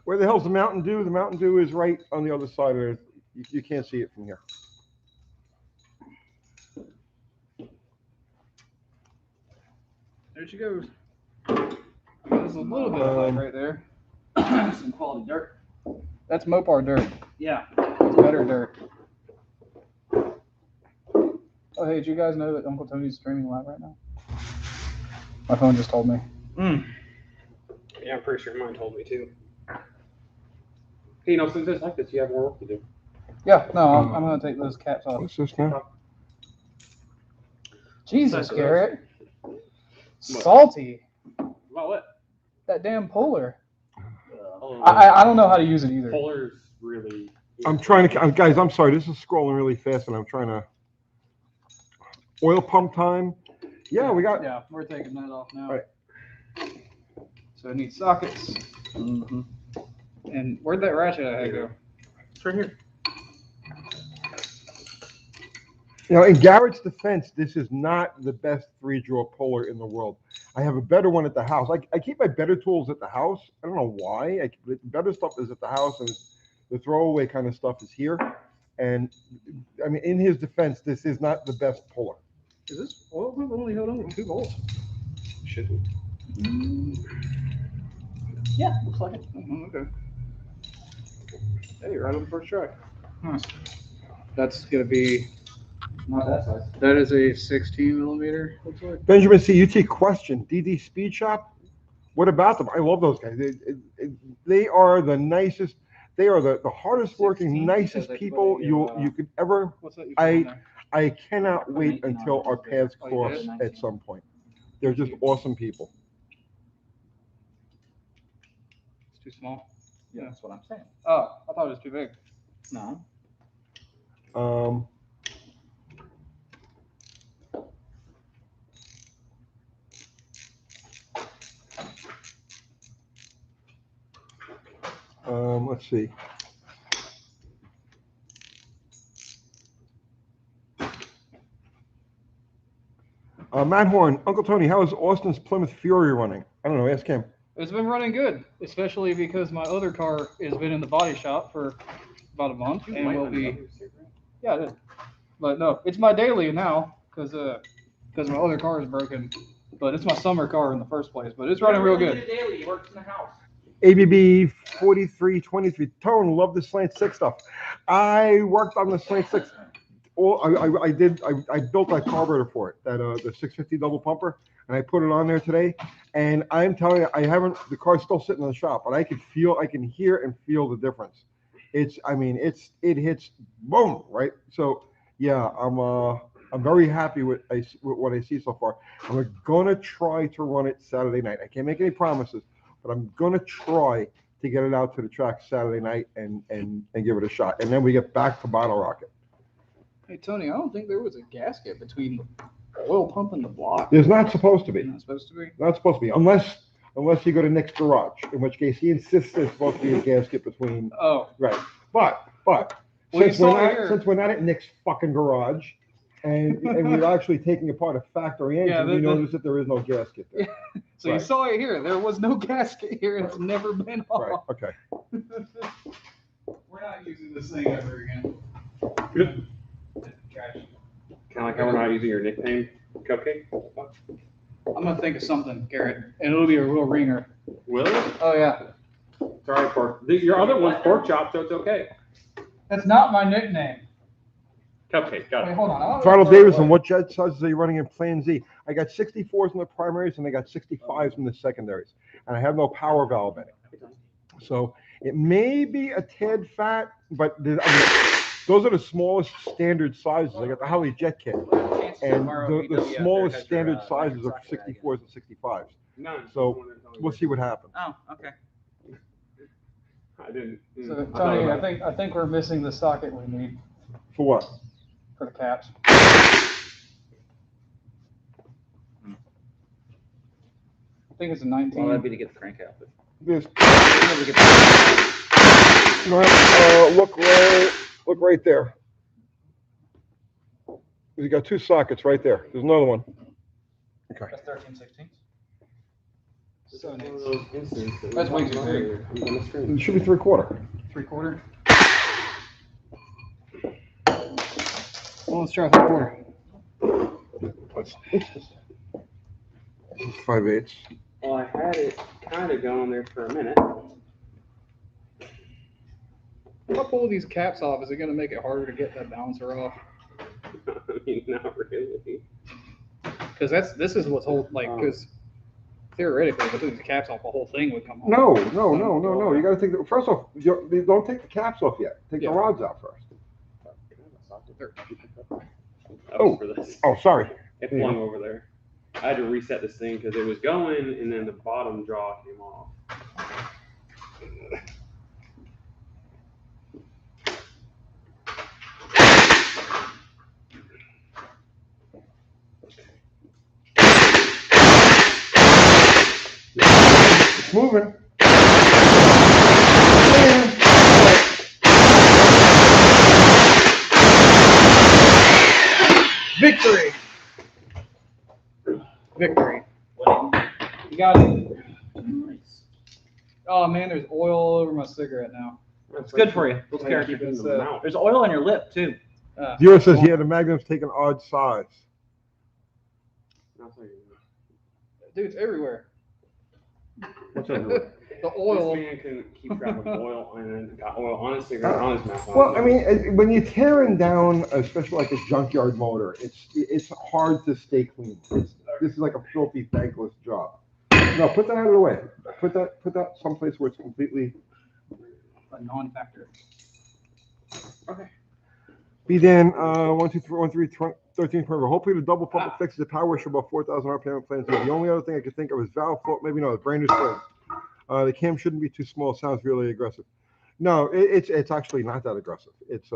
Where the hell's the Mountain Dew? The Mountain Dew is right on the other side of it. You can't see it from here. There she goes. There's a little bit of height right there. Some quality dirt. That's Mopar dirt. Yeah. It's better dirt. Oh, hey, did you guys know that Uncle Tony's streaming live right now? My phone just told me. Yeah, I'm pretty sure mine told me too. Hey, since it's like this, you have more work to do. Yeah, no, I'm gonna take those caps off. What's this now? Jesus, Garrett. Salty. About what? That damn Polar. Oh, I don't know how to use it either. Polar's really. I'm trying to, guys, I'm sorry. This is scrolling really fast and I'm trying to. Oil pump time. Yeah, we got. Yeah, we're taking that off now. Right. So it needs sockets. And where'd that ratchet I had go? It's right here. You know, in Garrett's defense, this is not the best 3-drawer puller in the world. I have a better one at the house. I keep my better tools at the house. I don't know why. The better stuff is at the house, and the throwaway kind of stuff is here. And I mean, in his defense, this is not the best puller. Is this oil pump only held on with 2 volts? Shouldn't. Yeah, looks like it. Okay. Hey, right on the first try. Nice. That's gonna be. Not that size. That is a 16 millimeter. Looks like. Benjamin C. UT question: DD Speed Shop. What about them? I love those guys. They are the nicest. They are the hardest working, 16? nicest That's people what they you could ever. What's that? You put on there? I cannot wait until our paths Oh, you cross did? at some point. They're just awesome people. It's too small. Yeah, that's what I'm saying. Oh, I thought it was too big. No. Let's see. Matt Horn, Uncle Tony, how is Austin's Plymouth Fury running? I don't know. Ask him. It's been running good, especially because my other car has been in the body shop for about a month and will be. Yeah, it is. But no, it's my daily now because my other car is broken But it's my summer car in the first place. But it's running real good. Daily, he works in the house. ABB 4323. Tone, love the slant six stuff. I worked on the slant six. I built that carburetor for it, the 650 double pumper, and I put it on there today. And I'm telling you, the car's still sitting in the shop, but I can hear and feel the difference. It hits boom, right? So yeah, I'm very happy with what I see so far. I'm gonna try to run it Saturday night. I can't make any promises, but I'm gonna try to get it out to the track Saturday night and give it a shot. And then we get back to Bottle Rocket. Hey Tony, I don't think there was a gasket between the oil pump and the block. There's not supposed to be. Not supposed to be. Not supposed to be, unless you go to Nick's garage, in which case he insists there's supposed to be a gasket between. Oh, Right, but Well, since you we're saw not here- since we're not at Nick's fucking garage, and we're actually taking apart a factory engine, Yeah, we notice that there is no gasket there. so you Right. saw it here. There was no gasket here. It's never been Right. off. Okay. We're not using this thing ever again. Good. Trash. Kind of like how we're not using your nickname, Cupcake. I'm gonna think of something, Garrett, and it'll be a real ringer. Will it? Oh yeah. Sorry, pork. Your other one's pork chop, so it's okay. That's not my nickname. Cupcake, got Wait, it. hold on. I'll Throttle throw it Davidson, away. what jet sizes are you running in Plan Z? I got 64s in the primaries and I got 65s in the secondaries, and I have no power valve in it. So it may be a tad fat, but those are the smallest standard sizes. I got the Holley Jet Kit, and the smallest standard sizes are 64s and 65s. None. So we'll see what happens. Oh, okay. I didn't. So, I thought Tony, about I think we're missing the socket we need For what? for the caps. I think it's a 19. Well, that'd be to get the crank out. But This. never get the- Look right there. You got two sockets right there. There's another one. Okay. That's 13/16. It's one of those instances that That's we way too talked big. about earlier. On the screen. It should be 3/4. 3/4. Well, let's try 3/4. 5/8. Well, I had it kind of going there for a minute. If I pull these caps off, is it gonna make it harder to get that balancer off? I mean, not really. Because this is what's because theoretically, if I took the caps off, the whole thing would come off. No. You got to take first off. Don't take the caps off yet. Take Yeah. the rods out first. Oh, for this. Oh, sorry. It flung over there. I had to reset this thing because it was going, and then the bottom jaw came off. It's moving. Victory! Victory. You got it. Oh man, there's oil all over my cigarette now. It's good for you. Let's Yeah, keep it in it's, the mouth. There's oil on your lip too. Zero says, yeah, the Magnum's take an odd size. I'll tell you. Dude, it's everywhere. What's everywhere? The oil. This man can keep track of oil and got oil on his cigarette, on his mouth. Well, I mean, when you're tearing down, especially like a junkyard motor, it's hard to stay clean. This is like a filthy, thankless job. No, put that out of the way. Put that someplace where it's completely. A non-factor. Okay. Be then 1, 2, 3, 1, 3, 13 per. Hopefully the double pump fixes the power issue about 4,000 RPM plans. The only other thing I could think of is valve fault. Maybe no, brand new springs. The cam shouldn't be too small. It sounds really aggressive. No, it's actually not that aggressive. It's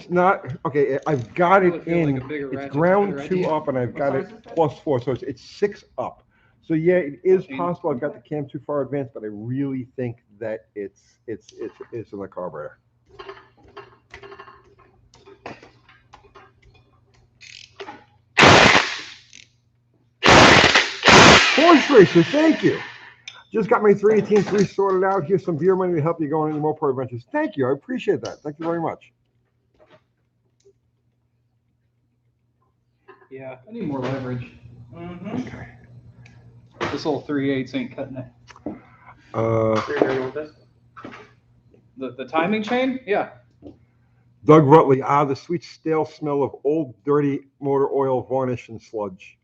not okay. I've got I really it feel like in. a bigger It's ratchet's ground better 2 idea. up, and I've got it +4, so it's 6 up. So yeah, it is possible I've got the cam too far advanced, but I really think that it's in the carburetor. Horse racer, thank you. Just got my 318.3 sorted out. Here's some beer money to help you go on any more pro adventures. Thank you. I appreciate that. Thank you very much. Yeah, I need more leverage. Mm-hmm. Okay. This little 3/8 ain't cutting it. Here, you want this? The timing chain? Yeah. Doug Rutley, the sweet stale smell of old dirty motor oil, varnish, and sludge.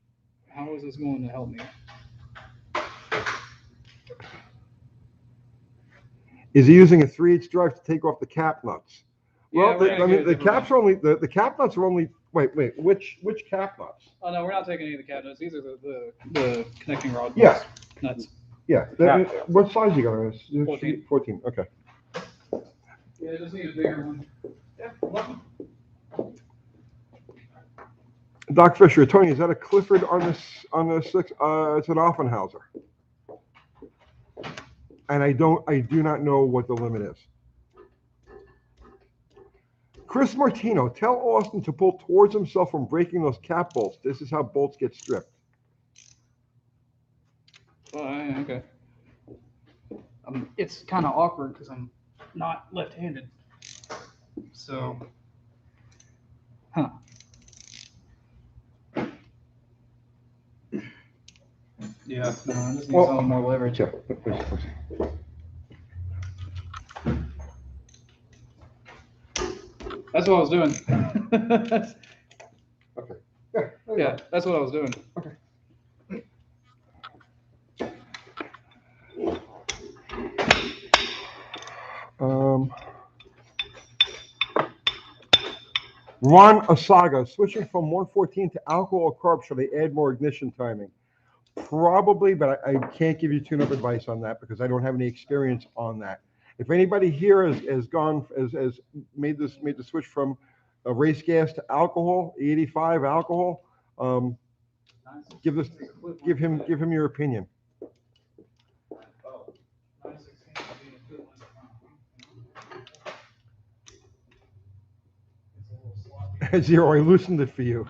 How is this going to help me? Is he using a 3/8 drive to take off the cap nuts? Well, Yeah, we're gonna I get mean, a the different caps are only the cap nuts are only. Wait, which cap nuts? Oh no, we're not taking any of the cap nuts. These are the connecting rod Yeah. nuts. Yeah. What size you got? 14. 14. Okay. Yeah, I just need a bigger one. Yeah, welcome. Doc Fisher, Tony, is that a Clifford on the six? It's an Offenhauser. And I do not know what the limit is. Chris Martino, tell Austin to pull towards himself from breaking those cap bolts. This is how bolts get stripped. Oh, yeah, okay. It's kind of awkward because I'm not left-handed. So, huh. Yeah, no, I just need some more leverage. Yeah. That's what I was doing. Okay. Yeah. Yeah, that's what I was doing. Okay. Ron Osaga, switching from 114 to alcohol or carb, should they add more ignition timing? Probably, but I can't give you tune-up advice on that because I don't have any experience on that. If anybody here has made the switch from a race gas to alcohol, E85 alcohol, give him your opinion. Zero, I loosened it for you.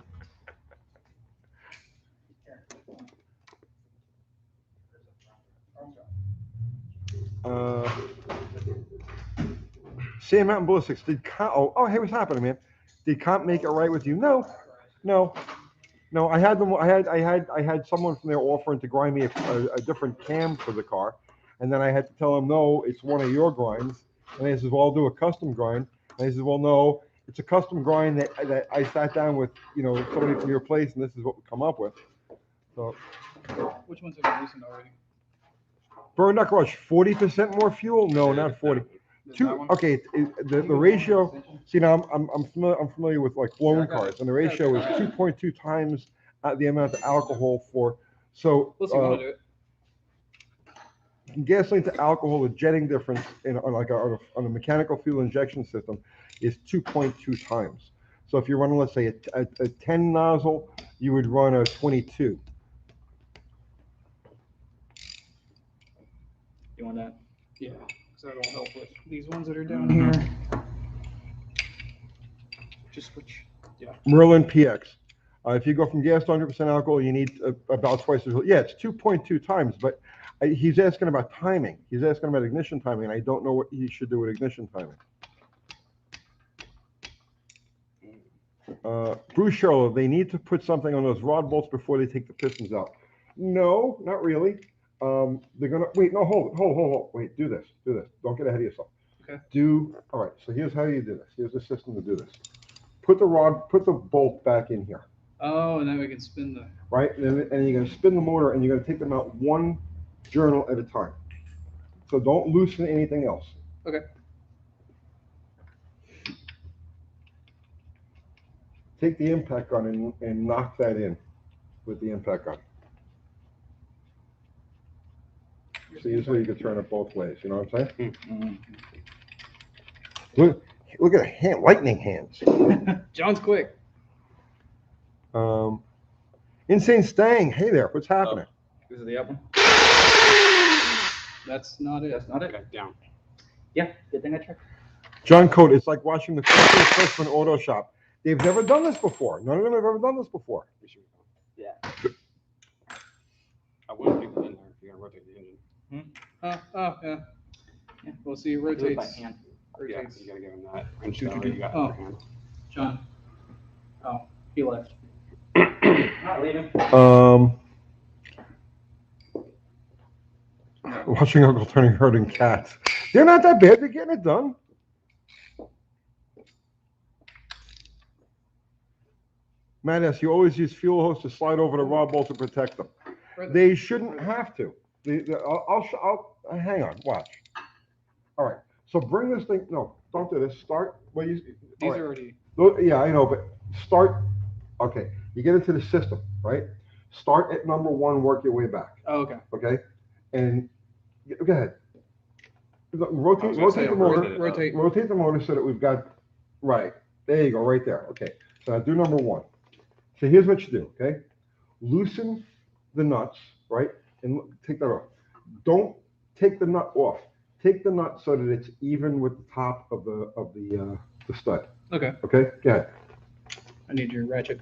Sam Mountain Ballistics, hey, what's happening, man? Did Comp make it right with you? No. I had someone from there offering to grind me a different cam for the car, and then I had to tell him, no, it's one of your grinds. And he says, well, I'll do a custom grind. And he says, well, no, it's a custom grind that I sat down with, somebody from your place, and this is what we come up with. So, Which ones have you loosened already? Burn Knuckle Rush, 40% more fuel? No, not 40. Okay, the ratio. See, now I'm familiar with like blown cars, and the ratio is 2.2 times the amount of alcohol for. So gasoline to alcohol, the jetting difference on a mechanical fuel injection system is 2.2 times. So if you're running, let's say a 10 nozzle, you would run a 22. You want that? Yeah. So that'll help with these ones that are down here. Just switch. Yeah. Merlin PX. If you go from gas to 100% alcohol, you need about twice as. Yeah, it's 2.2 times, but he's asking about timing. He's asking about ignition timing, and I don't know what he should do with ignition timing. Bruce Sherlock, they need to put something on those rod bolts before they take the pistons out. No, not really. They're gonna wait. No, hold. Wait, do this. Don't get ahead of yourself. Okay. All right. So here's how you do this. Here's the system to do this. Put the bolt back in here. Oh, and then we can spin the. Right, and you're gonna spin the motor, and you're gonna take them out one journal at a time. So don't loosen anything else. Okay. Take the impact gun and knock that in with the impact gun. So usually you can turn it both ways. You know what I'm saying? Mm-hmm. Look at the hand, lightning hands. John's quick. Insane Stang. Hey there, what's happening? This is the up one? That's not it. That's not it? Okay, down. Yeah, good thing I checked. John Cote, it's like watching the Freshman Auto Shop. They've never done this before. None of them have ever done this before. Yeah. I wouldn't leave it in there if you're gonna rotate the engine. Yeah. We'll see. It Do it by rotates. hand. Yeah, Rotates. you gotta give him that. And you got it in Oh. your hand. John. Oh, he left. leaving? Watching Uncle Tony herding cats. They're not that bad. They're getting it done. Matt S., you always use fuel hose to slide over the rod bolt to protect them. They shouldn't have to. Hang on, watch. All right, so bring this thing, no, don't do this. Start, These right. are already. Yeah, I know, but start, okay, you get into the system, right? Start at number 1, work your way back, Oh, okay. okay? And, go ahead. Rotate the motor. Rotate the motor so that we've got, right, there you go, right there, okay. So now do number 1. So here's what you do, okay? Loosen the nuts, right? And take that off. Don't take the nut off. Take the nut so that it's even with the top of the stud. Okay. Okay, go ahead. I need your ratchet.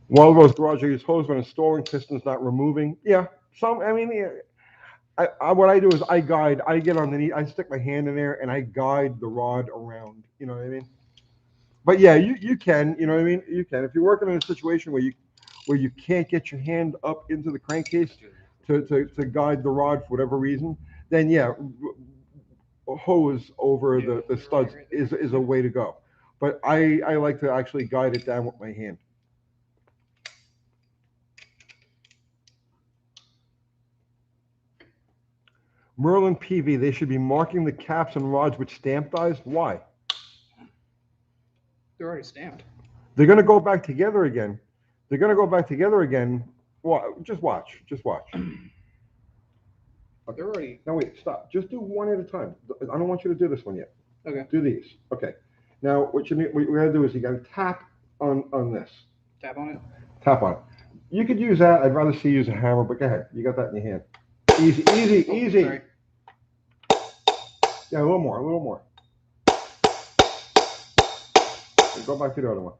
Wildrose garage, I use hose when installing, pistons not removing. Yeah, I mean, what I do is I get underneath, I stick my hand in there and I guide the rod around, you know what I mean? But yeah, you can, you know what I mean? You can. If you're working in a situation where you can't get your hand up into the crankcase to guide the rod for whatever reason, then yeah, hose over the studs is a way to go. But I like to actually guide it down with my hand. Merlin PV, they should be marking the caps and rods with stamped dies. Why? They're already stamped. They're going to go back together again. Well, just watch. Okay. They're already. No, wait, stop. Just do one at a time. I don't want you to do this one yet. Okay. Do these. Okay. Now, what we got to do is you got to tap on this. Tap on it. Tap on it. You could use that. I'd rather see you use a hammer, but go ahead. You got that in your hand. Easy. Sorry. Yeah, a little more. Go back to the other one.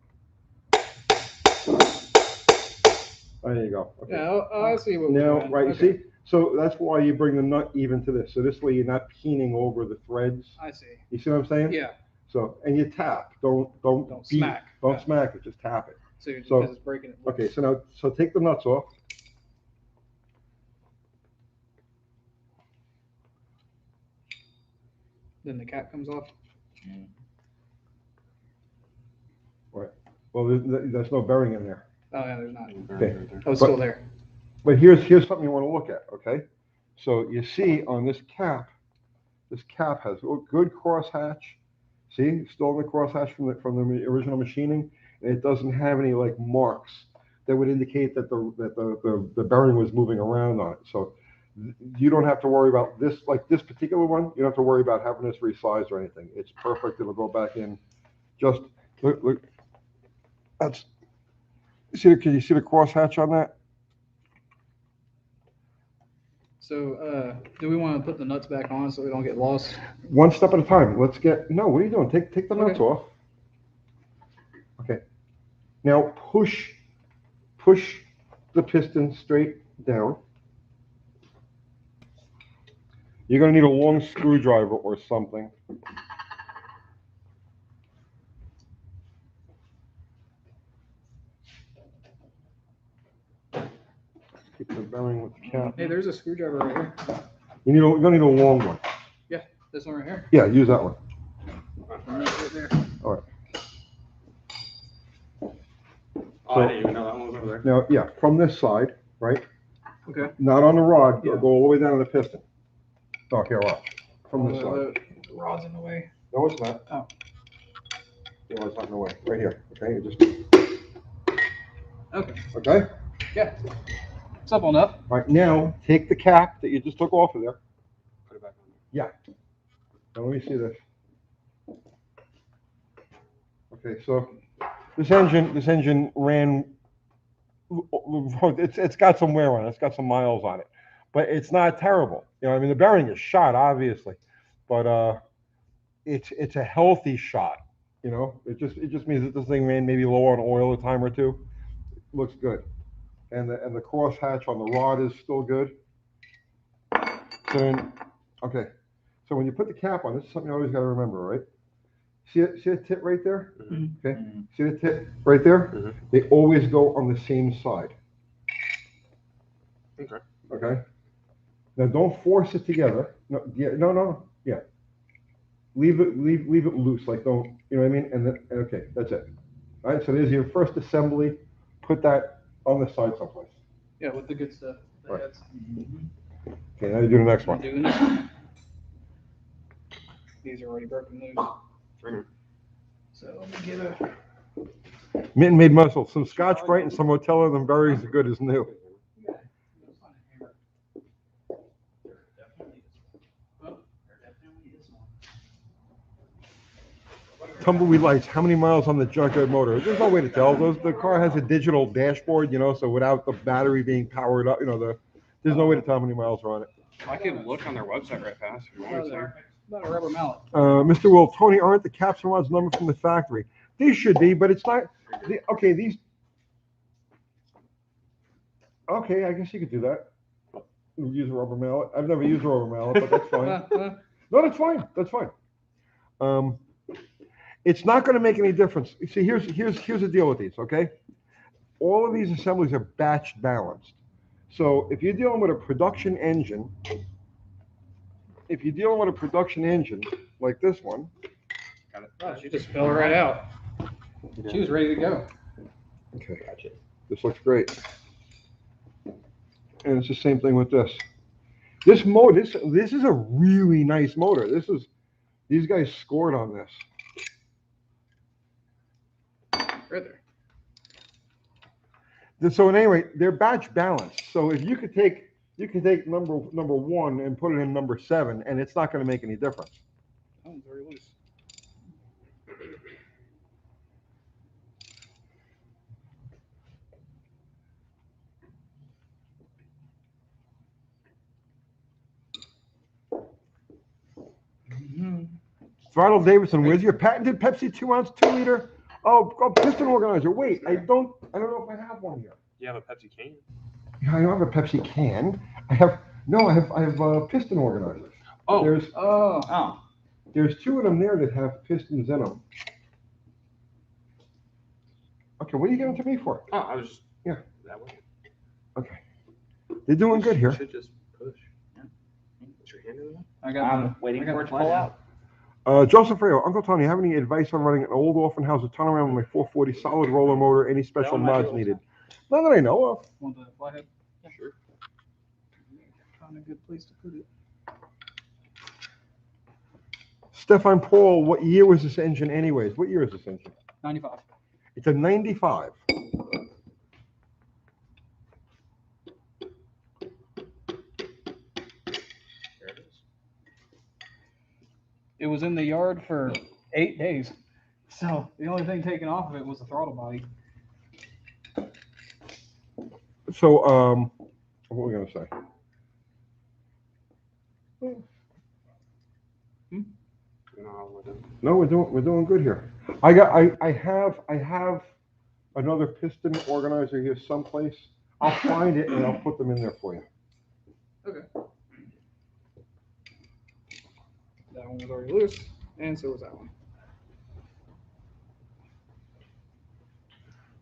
There you go. Okay. Yeah, I see what we're Now, doing. right, Okay. you see? So that's why you bring the nut even to this. So this way you're not peening over the threads. I see. You see what I'm saying? Yeah. So, and you tap. Don't beat. Smack. Don't Yeah. smack it. Just tap it. So So- because it's breaking it. Okay, so take the nuts off. Then the cap comes off. Well, there's no bearing in there. Oh yeah, there's not. Okay. Oh, it's still there. But here's something you want to look at, okay? So you see on this cap has a good crosshatch. See, still in the crosshatch from the original machining, and it doesn't have any like marks that would indicate that the bearing was moving around on it. So you don't have to worry about this, like this particular one. You don't have to worry about having this resized or anything. It's perfect. It'll go back in. Just look. That's. Can you see the crosshatch on that? So, do we want to put the nuts back on so we don't get lost? One step at a time. What are you doing? Take the nuts Okay. off. Okay. Now push the piston straight down. You're going to need a long screwdriver or something. Keep the bearing with the cap. Hey, there's a screwdriver right here. You're going to need a long one. This one right here. Yeah, use that one. Right there. All right. Oh, I didn't even know that one was over there. Now, yeah, from this side, right? Okay. Not on the rod. Yeah. Go all the way down to the piston. Oh, here, watch. From this side. The rod's in the way. No, it's not. Oh. No, it's not in the way. Right here. Okay, you just. Okay. Okay. Yeah. Simple enough. All right. Now take the cap that you just took off of there. Put it back on. Yeah. Now let me see this. Okay, so this engine ran. It's got some wear on it. It's got some miles on it, but it's not terrible. You know, I mean, the bearing is shot, obviously, but it's a healthy shot. You know, it just means that this thing ran maybe low on oil a time or two. Looks good, and the cross hatch on the rod is still good. So then, okay, so when you put the cap on, this is something you always got to remember, right? See the tip right there? Mhm. Okay. See the tip right there? Mhm. They always go on the same side. Okay. Okay. Now don't force it together. No, yeah, no. Yeah. Leave it loose. Like don't, you know what I mean? And then, okay, that's it. All right. So there's your first assembly. Put that on the side someplace. Yeah, with the good stuff. The Right. heads. Okay. Now you do the next one. Doing this. These are already broken loose. Mhm. So let me get a. Mitten made muscle. Some Scotch Brite and some Rotella and berries as good as new. Tumbleweed lights. How many miles on the Junkyard motor? There's no way to tell. The car has a digital dashboard, so without the battery being powered up, there's no way to tell how many miles are on it. I can look on their website right fast if you want me to. About a rubber mallet. Mr. Will, Tony, aren't the caps and rods numbered from the factory? These should be, but it's not. Okay, these. Okay, I guess you could do that. Use a rubber mallet. I've never used a rubber mallet, but that's fine. No, that's fine. That's fine. It's not going to make any difference. You see, here's the deal with these. Okay, all of these assemblies are batch balanced. So if you're dealing with a production engine, like this one, Oh, she just fell right out. She was ready to go. okay, this looks great. And it's the same thing with this. This motor, this is a really nice motor. These guys scored on this. Right there. So at any rate, they're batch balanced. So if you could take number 1 and put it in number 7, and it's not going to make any difference. That one's very loose. Throttle Davidson, where's your patented Pepsi 2-ounce 2-liter? Oh, piston organizer. Wait, I don't know if I have one here. You have a Pepsi can? I don't have a Pepsi can. I have piston organizers. Oh. There's 2 of them there that have pistons in them. Okay, what are you giving to me for? Oh, I was just. Yeah. That way. Okay. They're doing good here. You should just push. Yeah. Put your hand in there. I got Waiting I got for it the to pull out. Joseph Rayo, Uncle Tony, have any advice on running an old orphan house with turnaround with my 440 solid roller motor? Any special mods needed? None that I know of. Want the flathead? Yeah, sure. Find a good place to put it. Stefan Paul, what year was this engine anyways? What year is this engine? 95. It's a 95. It was in the yard for 8 days. So the only thing taken off of it was the throttle body. So, what were we going to say? No, we're doing good here. I have another piston organizer here someplace. I'll find it and I'll put them in there for you. Okay. That one was already loose, and so was that one.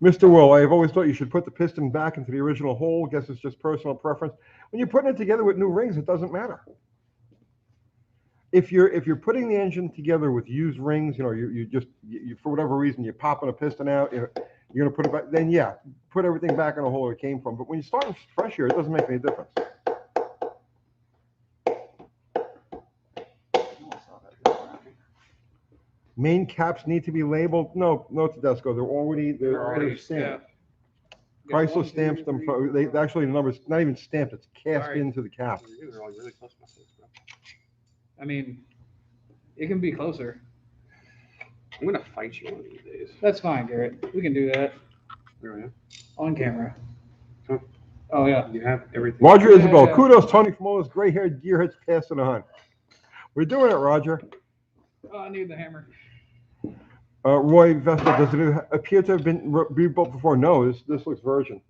Mr. Will, I have always thought you should put the piston back into the original hole. Guess it's just personal preference. When you're putting it together with new rings, it doesn't matter. If you're putting the engine together with used rings, you for whatever reason you're popping a piston out, you're gonna put it back. Then yeah, put everything back in the hole it came from. But when you start fresh here, it doesn't make any difference. Main caps need to be labeled. No, Tedesco. They're stamped. Yeah. Chrysler stamps them. They actually the number's not even stamped. It's cast into the cap. They're all really close to my face, bro. I mean, it can be closer. I'm gonna fight you one of these days. That's fine, Garrett. We can do that There we go. on camera. Huh. Oh yeah. You have everything. Roger Isabel, Yeah. kudos Tony from all his gray-haired gearheads passing on. We're doing it, Roger. Oh, I need the hammer. Roy Vesta, does it appear to have been rebuilt before? No, this looks virgin.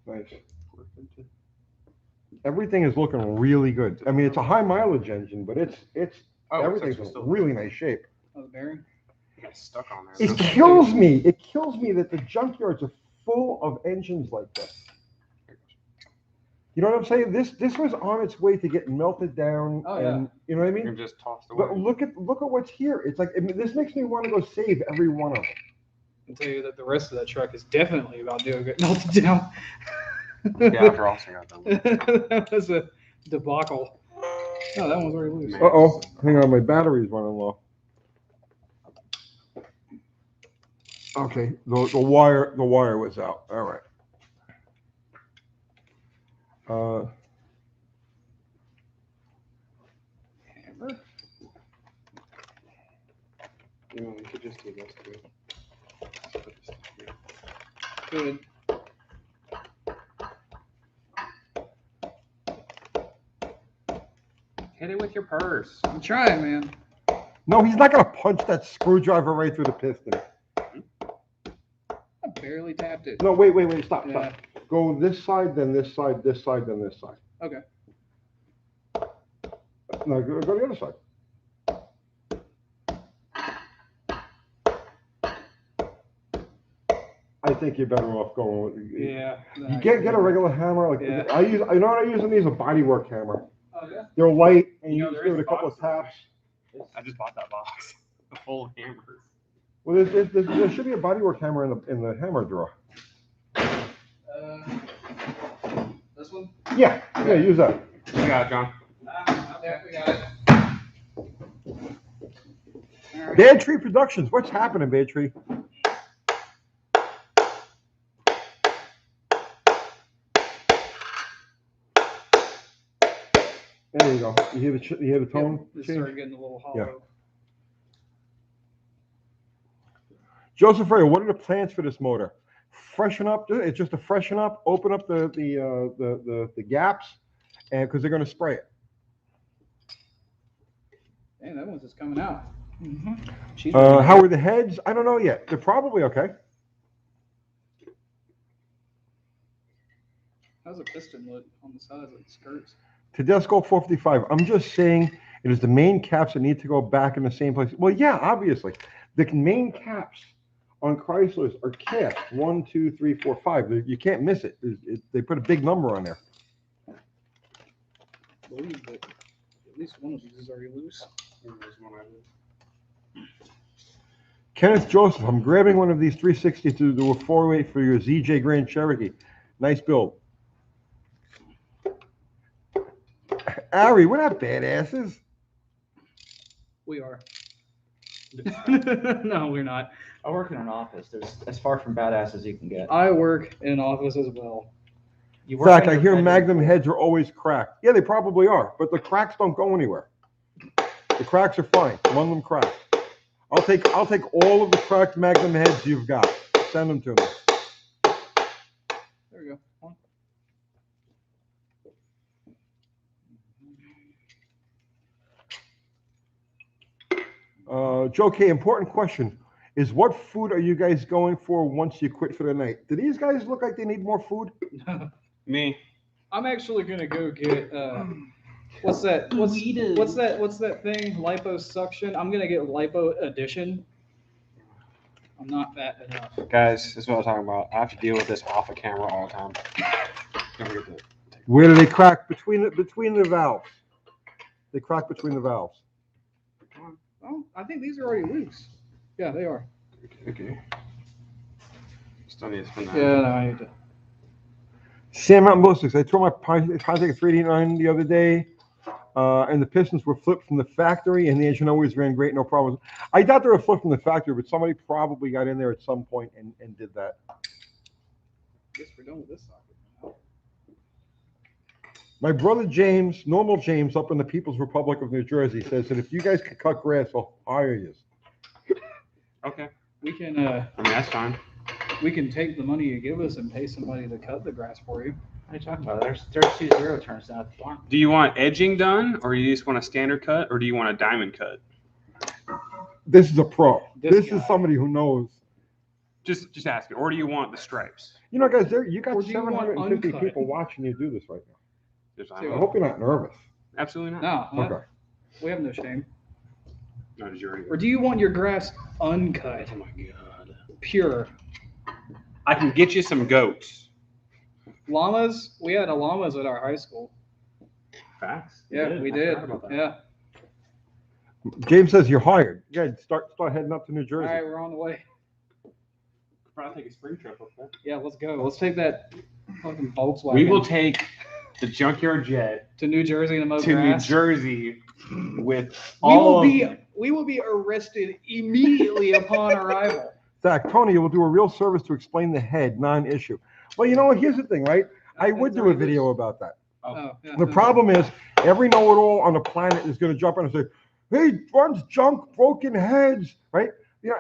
Nice. Everything is looking really good. I mean, it's a high mileage engine, but it's everything's in still really nice shape. Oh, the bearing? It got stuck on there. It kills me. It kills me that the junkyards are full of engines like this. You know what I'm saying? This was on its way to get melted down, Oh, and you know what I You mean. just tossed away. But look at what's here. It's like, I mean, this makes me want to go save every one of them. I can tell you that the rest of that truck is definitely about to get melted down. Yeah, after Austin got done. That was a debacle. Oh, that one's already loose. Uh-oh, hang on, my battery's running low. Okay, the wire was out. All right. Hammer. You know, you could just do this too. Good. Hit it with your purse. I'm trying, man. No, he's not gonna punch that screwdriver right through the piston. I barely tapped it. No, wait, stop. Yeah. Go this side, then this side, this side, then this side. Okay. No, go the other side. I think you're better off going with. Yeah. You get a regular hammer. Like Yeah. I know what I use in these, a bodywork hammer. Oh, yeah? They're light, and You you know, just there give is it a couple a of box taps. I just bought that box. Full of hammers. Well, there should be a bodywork hammer in the hammer drawer. This one? Yeah, use that. You got it, John. Yeah, we got it. All right. Bad Tree Productions. What's happening, Bad Tree? There you go. You hear the tone This change? started getting a little hollow. Yeah. Joseph Ray, what are the plans for this motor? Freshen up. It's just to freshen up, open up the gaps, and because they're going to spray it. Dang, that one's just coming out. She's How are the heads? I don't know yet. They're probably okay. How's a piston look on the sides of the skirts? Tedesco 455. I'm just saying it is the main caps that need to go back in the same place. Well, yeah, obviously. The main caps on Chryslers are cast 1, 2, 3, 4, 5. You can't miss it. They put a big number on there. I believe that at least one of these is already loose. Kenneth Joseph, I'm grabbing one of these 360 to do a 408 for your ZJ Grand Cherokee. Nice build. Ari, we're not badasses. We are. No, we're not. I work in an office. There's as far from badass as you can get. I work in an office as well. You In work fact, on I your hear bedroom Magnum floor. heads are always cracked. Yeah, they probably are, but the cracks don't go anywhere. The cracks are fine. One of them cracked. I'll take all of the cracked Magnum heads you've got. Send them to me. There we go. One. Joe K, important question is what food are you guys going for once you quit for the night? Do these guys look like they need more food? Me. I'm actually gonna go get what's that? What's that thing? Liposuction. I'm gonna get lipo addition. I'm not fat enough. Guys, this is what I'm talking about. I have to deal with this off of camera all the time. Don't forget to Where do they crack? Between the valves. They crack between the valves. Oh, I think these are already loose. Yeah, they are. Okay. Still need to spin that. Yeah, no, I need to. Sam Mountain Ballistics. I tore my Pontiac 389 the other day, and the pistons were flipped from the factory, and the engine always ran great, no problems. I doubt they were flipped from the factory, but somebody probably got in there at some point and did that. Guess we're done with this socket. My brother James, normal James, up in the People's Republic of New Jersey, says that if you guys could cut grass, I'll hire you. Okay. We can I mean, that's fine. we can take the money you give us and pay somebody to cut the grass for you. What are you talking about? There's 32 turns down at the farm. Do you want edging done, or you just want a standard cut, or do you want a diamond cut? This is a pro. This This is guy. somebody who knows. Just ask it. Or do you want the stripes? You know, guys, you got Or do you want 750 uncut? people watching you do this right now. Just, See I what- hope you're not nervous. Absolutely not. No, Okay. we have no shame. No, did you already? Or do you want your grass uncut, Oh my god. pure? I can get you some goats. Llamas? We had llamas at our high school. Facts. Yeah, we I did. forgot about that. Yeah. James says you're hired. Yeah, start heading up to New All Jersey. right, we're on the way. Probably take a spring trip up there. Yeah, let's go. Let's take that fucking Volkswagen. We will take the Junkyard jet to New Jersey to mow to New grass. Jersey with We all will be arrested immediately upon arrival. Zach, Tony will do a real service to explain the head, non-issue. Well, you know what? Here's the thing, right? I would do a video about that. Oh, yeah. The problem is, every know-it-all on the planet is going to jump in and say, "Hey, runs junk, broken heads," right? You know,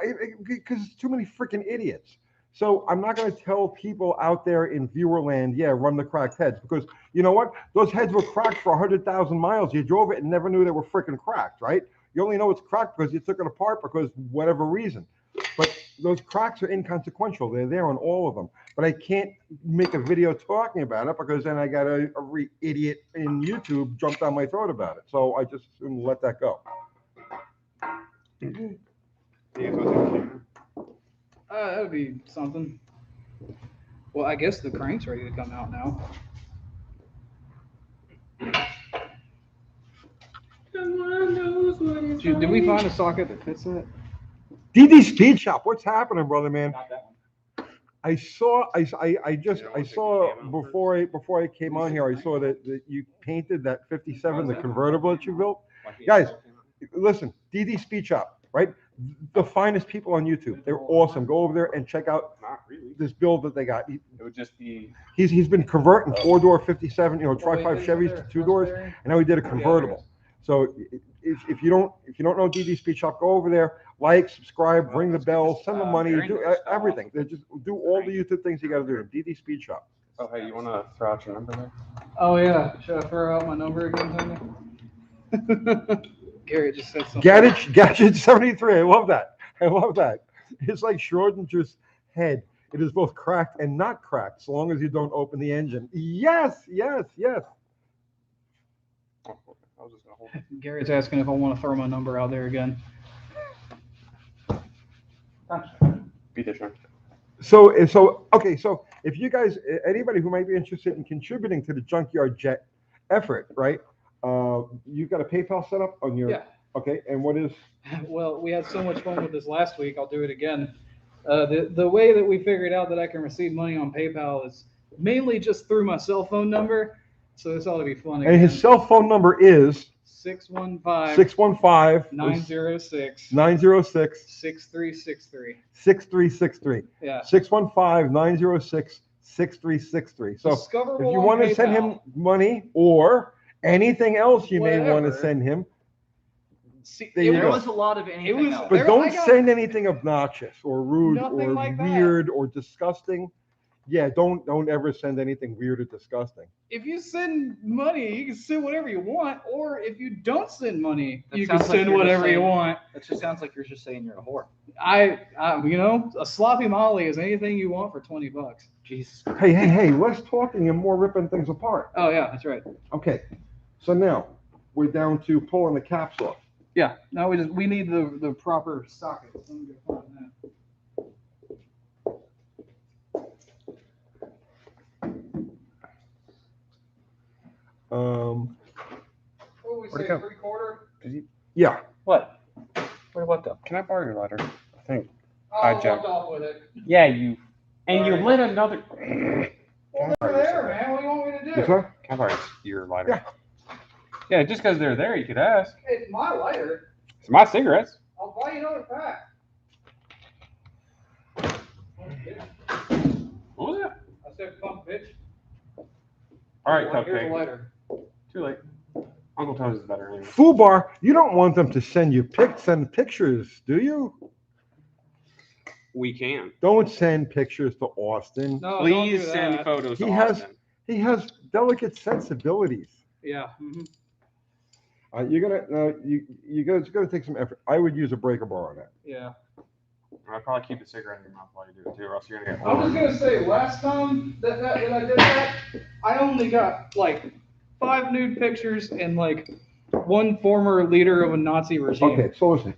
because it's too many freaking idiots. So I'm not going to tell people out there in viewerland, yeah, run the cracked heads, because you know what? Those heads were cracked for 100,000 miles. You drove it and never knew they were freaking cracked, right? You only know it's cracked because you took it apart because whatever reason. But those cracks are inconsequential. They're there on all of them. But I can't make a video talking about it because then I got a idiot in YouTube jump down my throat about it. So I just let that go. That would be something. Well, I guess the crank's ready to come out now. Dude, did we find a socket that fits it? DD Speed Shop, what's happening, brother, man? Not that one. I saw before I came on here, I saw that you painted that 57, the convertible that you built. Guys, listen, DD Speed Shop, right? The finest people on YouTube. They're awesome. Go over there and check out Not really. this build that they got. It would just be. He's been converting 4-door 57, tri-5 Chevys to 2 doors, and now he did a convertible. So if you don't know DD Speed Shop, go over there, like, subscribe, ring the bell, send them money, do everything. They just do all the YouTube things you got to do. DD Speed Shop. Oh, hey, you want to throw out your number there? Oh, yeah. Should I throw out my number again, Tony? Garrett just said something. Gadget 73. I love that. It's like Schrodinger's head. It is both cracked and not cracked, so long as you don't open the engine. Yes. Oh, I was just gonna hold it. Garrett's asking if I want to throw my number out there again. Beat the shark. So okay. So if you guys, anybody who might be interested in contributing to the Junkyard Jet effort, right? You've got a PayPal set up on your. Yeah. Okay, and what is? Well, we had so much fun with this last week. I'll do it again. The way that we figured out that I can receive money on PayPal is mainly just through my cell phone number. So this ought to be fun again. And his cell phone number is 615 615 906 906 6363. 6363. Yeah. 615 906 6363. So Discoverable if you on want to send PayPal. him money or anything else you may want to Whatever. send him, See, There you There go. was a lot of anything was- else. but There- don't I got- send anything obnoxious or rude Nothing or like that. weird or disgusting. Yeah, don't ever send anything weird or disgusting. if you send money, you can send whatever you want, or if you don't send money, That you can sounds like send you're just whatever you saying- want. It just sounds like you're just saying you're a whore. A sloppy Molly is anything you want for $20. Jesus. Hey, less talking and more ripping things apart. Oh yeah, that's right. Okay, so now we're down to pulling the caps off. Yeah. Now we need the proper socket. So I'm gonna find that. What did we Where'd it say? go? 3/4? Yeah. What? Wait, what the? Can I borrow your lighter? I think. I'll Hi, Jack. walk off with it. Yeah, you. And you lit another. Well, they're there, man. What do you want me to do? Yes, sir? Can I borrow your lighter? Yeah, just because they're there, you could ask. It's my lighter. It's my cigarettes. I'll buy you another pack. What was that? I said, pump, bitch. All right, Well, here's a Cupcake. lighter. Too late. Uncle Tone's is better anyway. Fubar, you don't want them to send you send pictures, do you? We can. Don't send pictures to Austin. No, don't Please do send that. photos to He has- Austin. He has delicate sensibilities. Yeah. Mhm. You're gonna you guys are gonna take some effort. I would use a breaker bar on that. Yeah. I'd probably keep the cigarette in your mouth while you do it too, or else you're gonna get I was bored. just gonna say, last time that I did that, I only got like 5 nude pictures and like one former leader of a Nazi regime. Okay, so listen,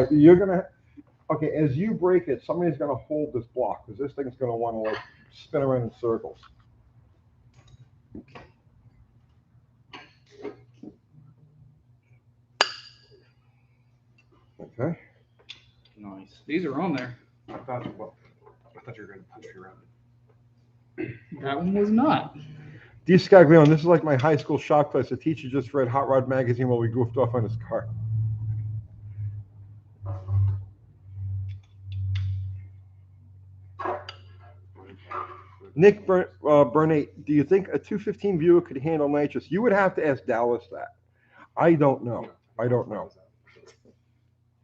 you're gonna. Okay, as you break it, somebody's gonna hold this block because this thing's gonna want to like spin around in circles. Okay. Nice. These are on there. I thought you were going to punch me around. That one was not. D. Scaglione, this is like my high school shop class. The teacher just read Hot Rod magazine while we goofed off on his car. Nick Burnett, do you think a 215 viewer could handle nitrous? You would have to ask Dallas that. I don't know. I don't know.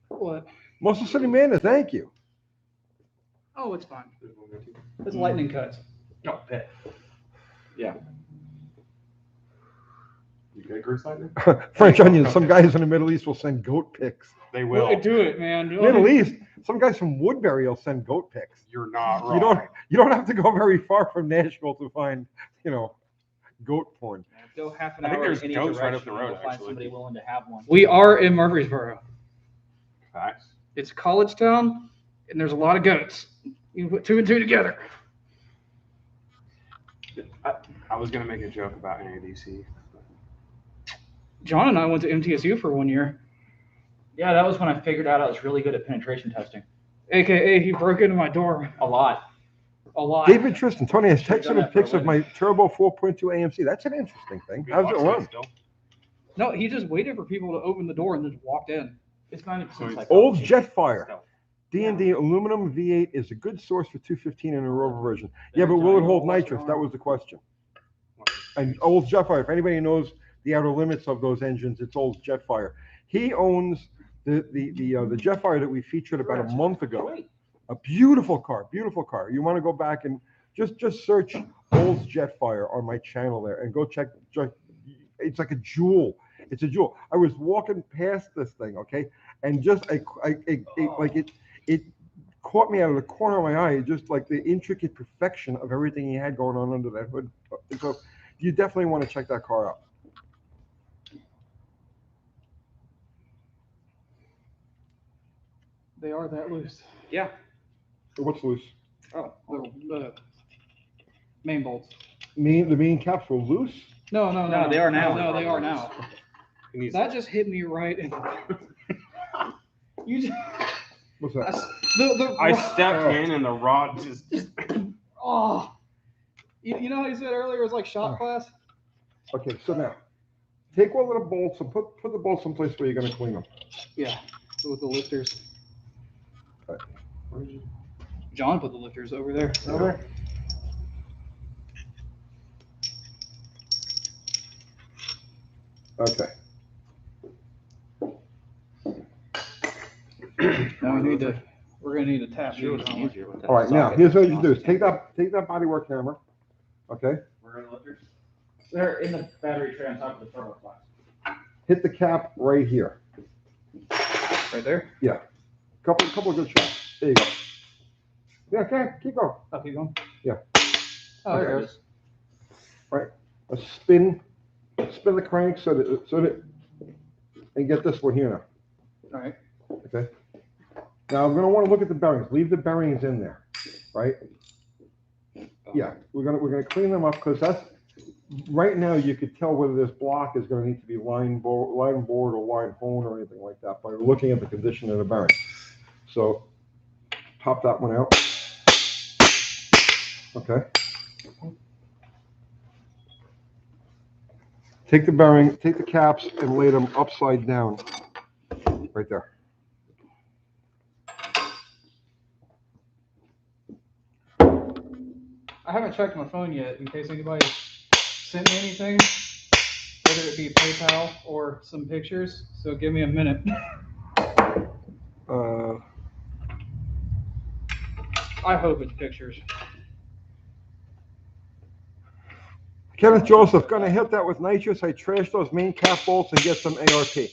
What? Muscle City Manda, thank you. Oh, it's fine. It's lightning cuts. No, pet. Yeah. You good, Chris Lightning? French onions. Some guys in the Middle East will send goat pics. They Well, will. do it, man. Middle East. Some guys from Woodbury will send goat pics. You're not wrong. You don't have to go very far from Nashville to find, goat porn. Go half an I think hour there's in any goats right up direction, the road, you'll find actually. somebody willing to have one. We are in Murfreesboro. Facts. It's college town, and there's a lot of goats. You can put 2 and 2 together. I was going to make a joke about NADC. John and I went to MTSU for 1 year. Yeah, that was when I figured out I was really good at penetration testing. AKA, he broke into my door A lot. a lot. David Tristan, Tony has Should've texted done him that for a pics of my Turbo 4.2 AMC. That's an interesting thing. How's it run? No, he just waited for people to open the door and just walked in. It's 90% psychology. Old Jetfire. D&D aluminum V8 is a good source for 215 in a Rover version. Yeah, but will it hold nitrous? That was the question. And Old Jetfire, if anybody knows the outer limits of those engines, it's Old Jetfire. He owns the Jetfire that we featured about a month ago. A beautiful car, beautiful car. You want to go back and just search Old Jetfire on my channel there and go check. It's like a jewel. It's a jewel. I was walking past this thing, okay, and just it caught me out of the corner of my eye, just like the intricate perfection of everything he had going on under that hood. So you definitely want to check that car out. They are that loose. Yeah. What's loose? Oh, the main bolts. The main caps were loose. No, they are now. No, they are now. That just hit me right in. You just. What's that? I stepped in and the rod just. Oh. You know how you said earlier it was like shop class? Okay, so now take one of the bolts and put the bolts someplace where you're going to clean them. Yeah, with the lifters. Right. John put the lifters over there. Over. Okay. Now we're gonna need to tap these. All right. Now here's what you do: is take that bodywork hammer. Okay. They're in the battery tray on top of the thermal flask. Hit the cap right here. Right there? Yeah. Couple of good shots. There you go. Yeah. Okay. Keep going. Oh, keep going? Yeah. Oh, there it goes. Right. Spin the crank so that, and get this one here now. All right. Okay. Now I'm going to want to look at the bearings. Leave the bearings in there, right? Yeah, we're gonna clean them up because that's right now you could tell whether this block is going to need to be line board or wide hone or anything like that by looking at the condition of the bearing. So pop that one out. Okay. Take the bearing, take the caps, and lay them upside down, right there. I haven't checked my phone yet in case anybody sent me anything, whether it be PayPal or some pictures. So give me a minute. I hope it's pictures. Kenneth Joseph, gonna hit that with nitrous. I trash those main cap bolts and get some ARP.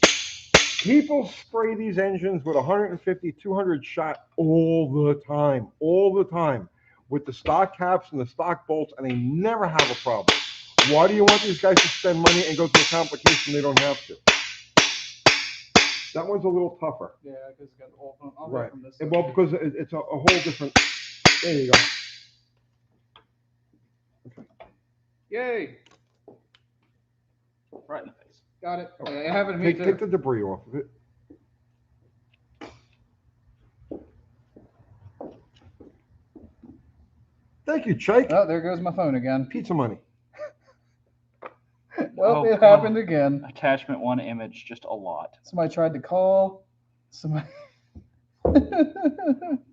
People spray these engines with 150, 200 shot all the time, with the stock caps and the stock bolts, and they never have a problem. Why do you want these guys to spend money and go through a complication they don't have to? That one's a little tougher. Yeah, because it's got the whole phone. I'll go Right. from this Well, side. because it's a whole different. There you go. Yay! Right in the face. Got it. Yeah, it happened to me Take too. the debris off of it. Thank you, Chike. Oh, there goes my phone again. Pizza money. Well, Oh, it happened again. Attachment 1 image, just a lot. Somebody tried to call. Somebody.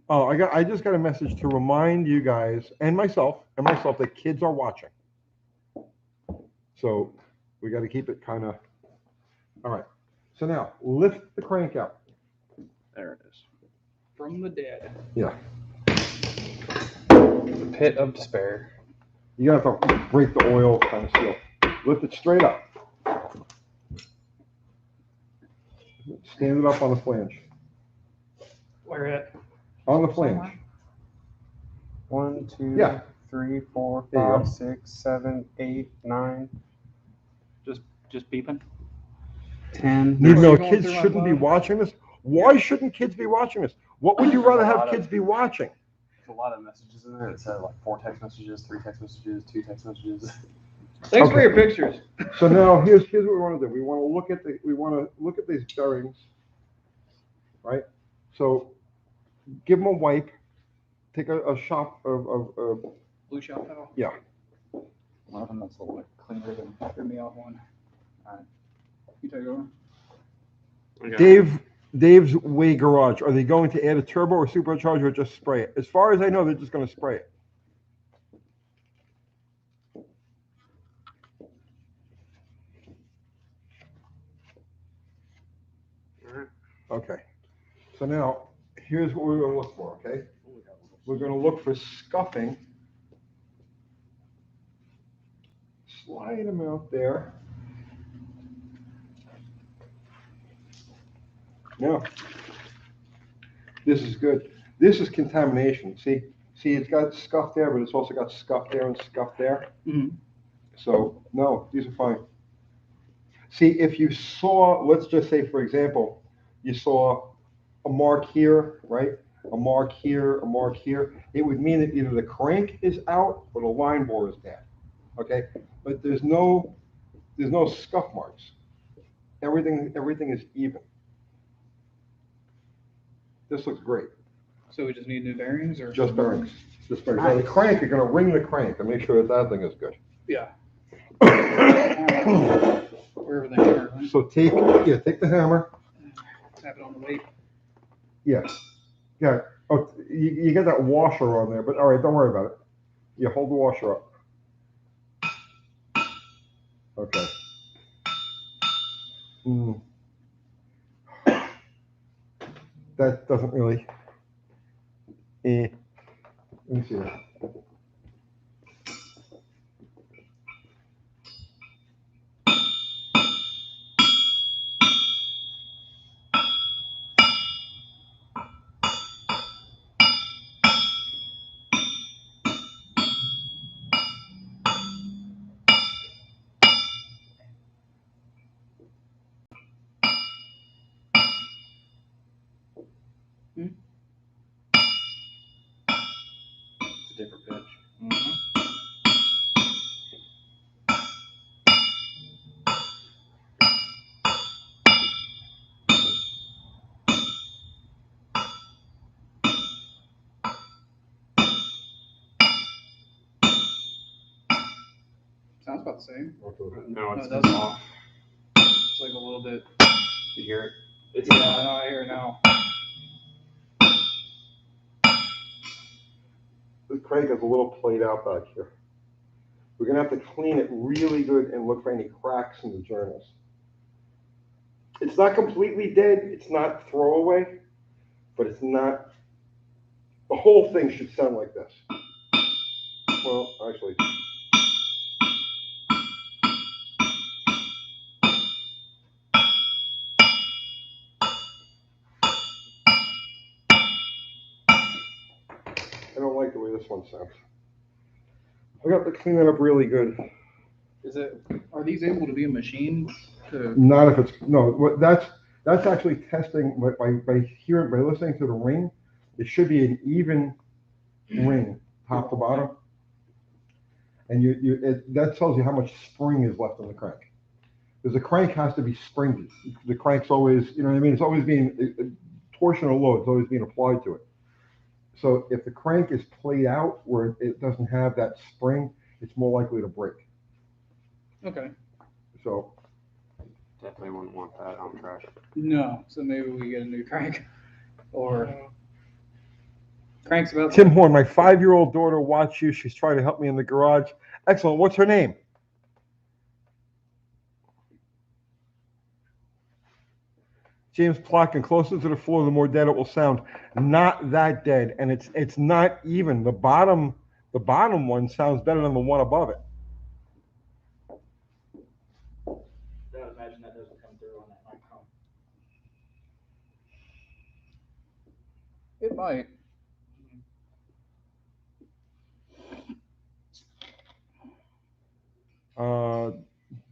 Oh, I just got a message to remind you guys and myself that kids are watching. So we got to keep it kind of. All right. So now lift the crank out. There it is. From the dead. Yeah. The pit of despair. You got to break the oil kind of seal. Lift it straight up. Stand it up on the flange. Where at? On the flange. 1, 2, Yeah. 3, 4, There you go. 5, 6, 7, 8, 9, Just beeping. 10. You Are know, you going kids through my shouldn't be phone? watching this. Why shouldn't kids be watching this? What would you rather There's a have lot of- kids be watching? A lot of messages in there. It said like 4 text messages, 3 text messages, 2 text messages. Thanks for Okay. your pictures. So now here's what we want to do. We want to look at these bearings, right? So give them a wipe. Take a shop of Blue shell towel. yeah. One of them that's a little bit cleaner than threw me off one. All right. You take it over. Dave's Way Garage. Are they going to add a turbo or supercharger or just spray it? As far as I know, they're just going to spray it. Okay. So now here's what we're going to look for. Okay. We're going to look for scuffing. Slide them out there. No. This is good. This is contamination. See, it's got scuff there, but it's also got scuff there and scuff there. Mm-hmm. So no, these are fine. See, if you saw, let's just say, for example, you saw a mark here, right? A mark here, a mark here. It would mean that either the crank is out or the line bore is bad. Okay, but there's no scuff marks. Everything is even. This looks great. So we just need new bearings, or Just bearings. Just bearings. Now the crank, you're going to ring the crank and make sure that thing is good. Yeah. Wherever the hammer. Right? So take the hammer. Tap it on the weight. Yeah. Oh, you get that washer on there, but all right, don't worry about it. You hold the washer up. Okay. That doesn't really. Let me see. It's a different pitch. Mm-hmm. Sounds about the same. No, it's it doesn't. off. It's like a little bit. You hear it? It's Yeah, I know, I hear it now. The crank is a little played out back here. We're going to have to clean it really good and look for any cracks in the journals. It's not completely dead. It's not throwaway, but it's not. The whole thing should sound like this. Well, actually. I don't like the way this one sounds. I got to clean that up really good. Are these able to be machined to? Not if it's, no, that's actually testing, by listening to the ring, it should be an even ring, top to bottom. And that tells you how much spring is left in the crank. Because the crank has to be springy. The crank's always, you know what I mean? It's always being, torsion or load is always being applied to it. So if the crank is played out where it doesn't have that spring, it's more likely to break. Okay. So. Definitely wouldn't want that on trash. No, so maybe we get a new crank, or crank's about. Tim Horn, my 5-year-old daughter watched you. She's trying to help me in the garage. Excellent. What's her name? James Plotkin, closer to the floor, the more dead it will sound. Not that dead, and it's not even. The bottom one sounds better than the one above it. I would imagine that doesn't come through on that microphone. It might.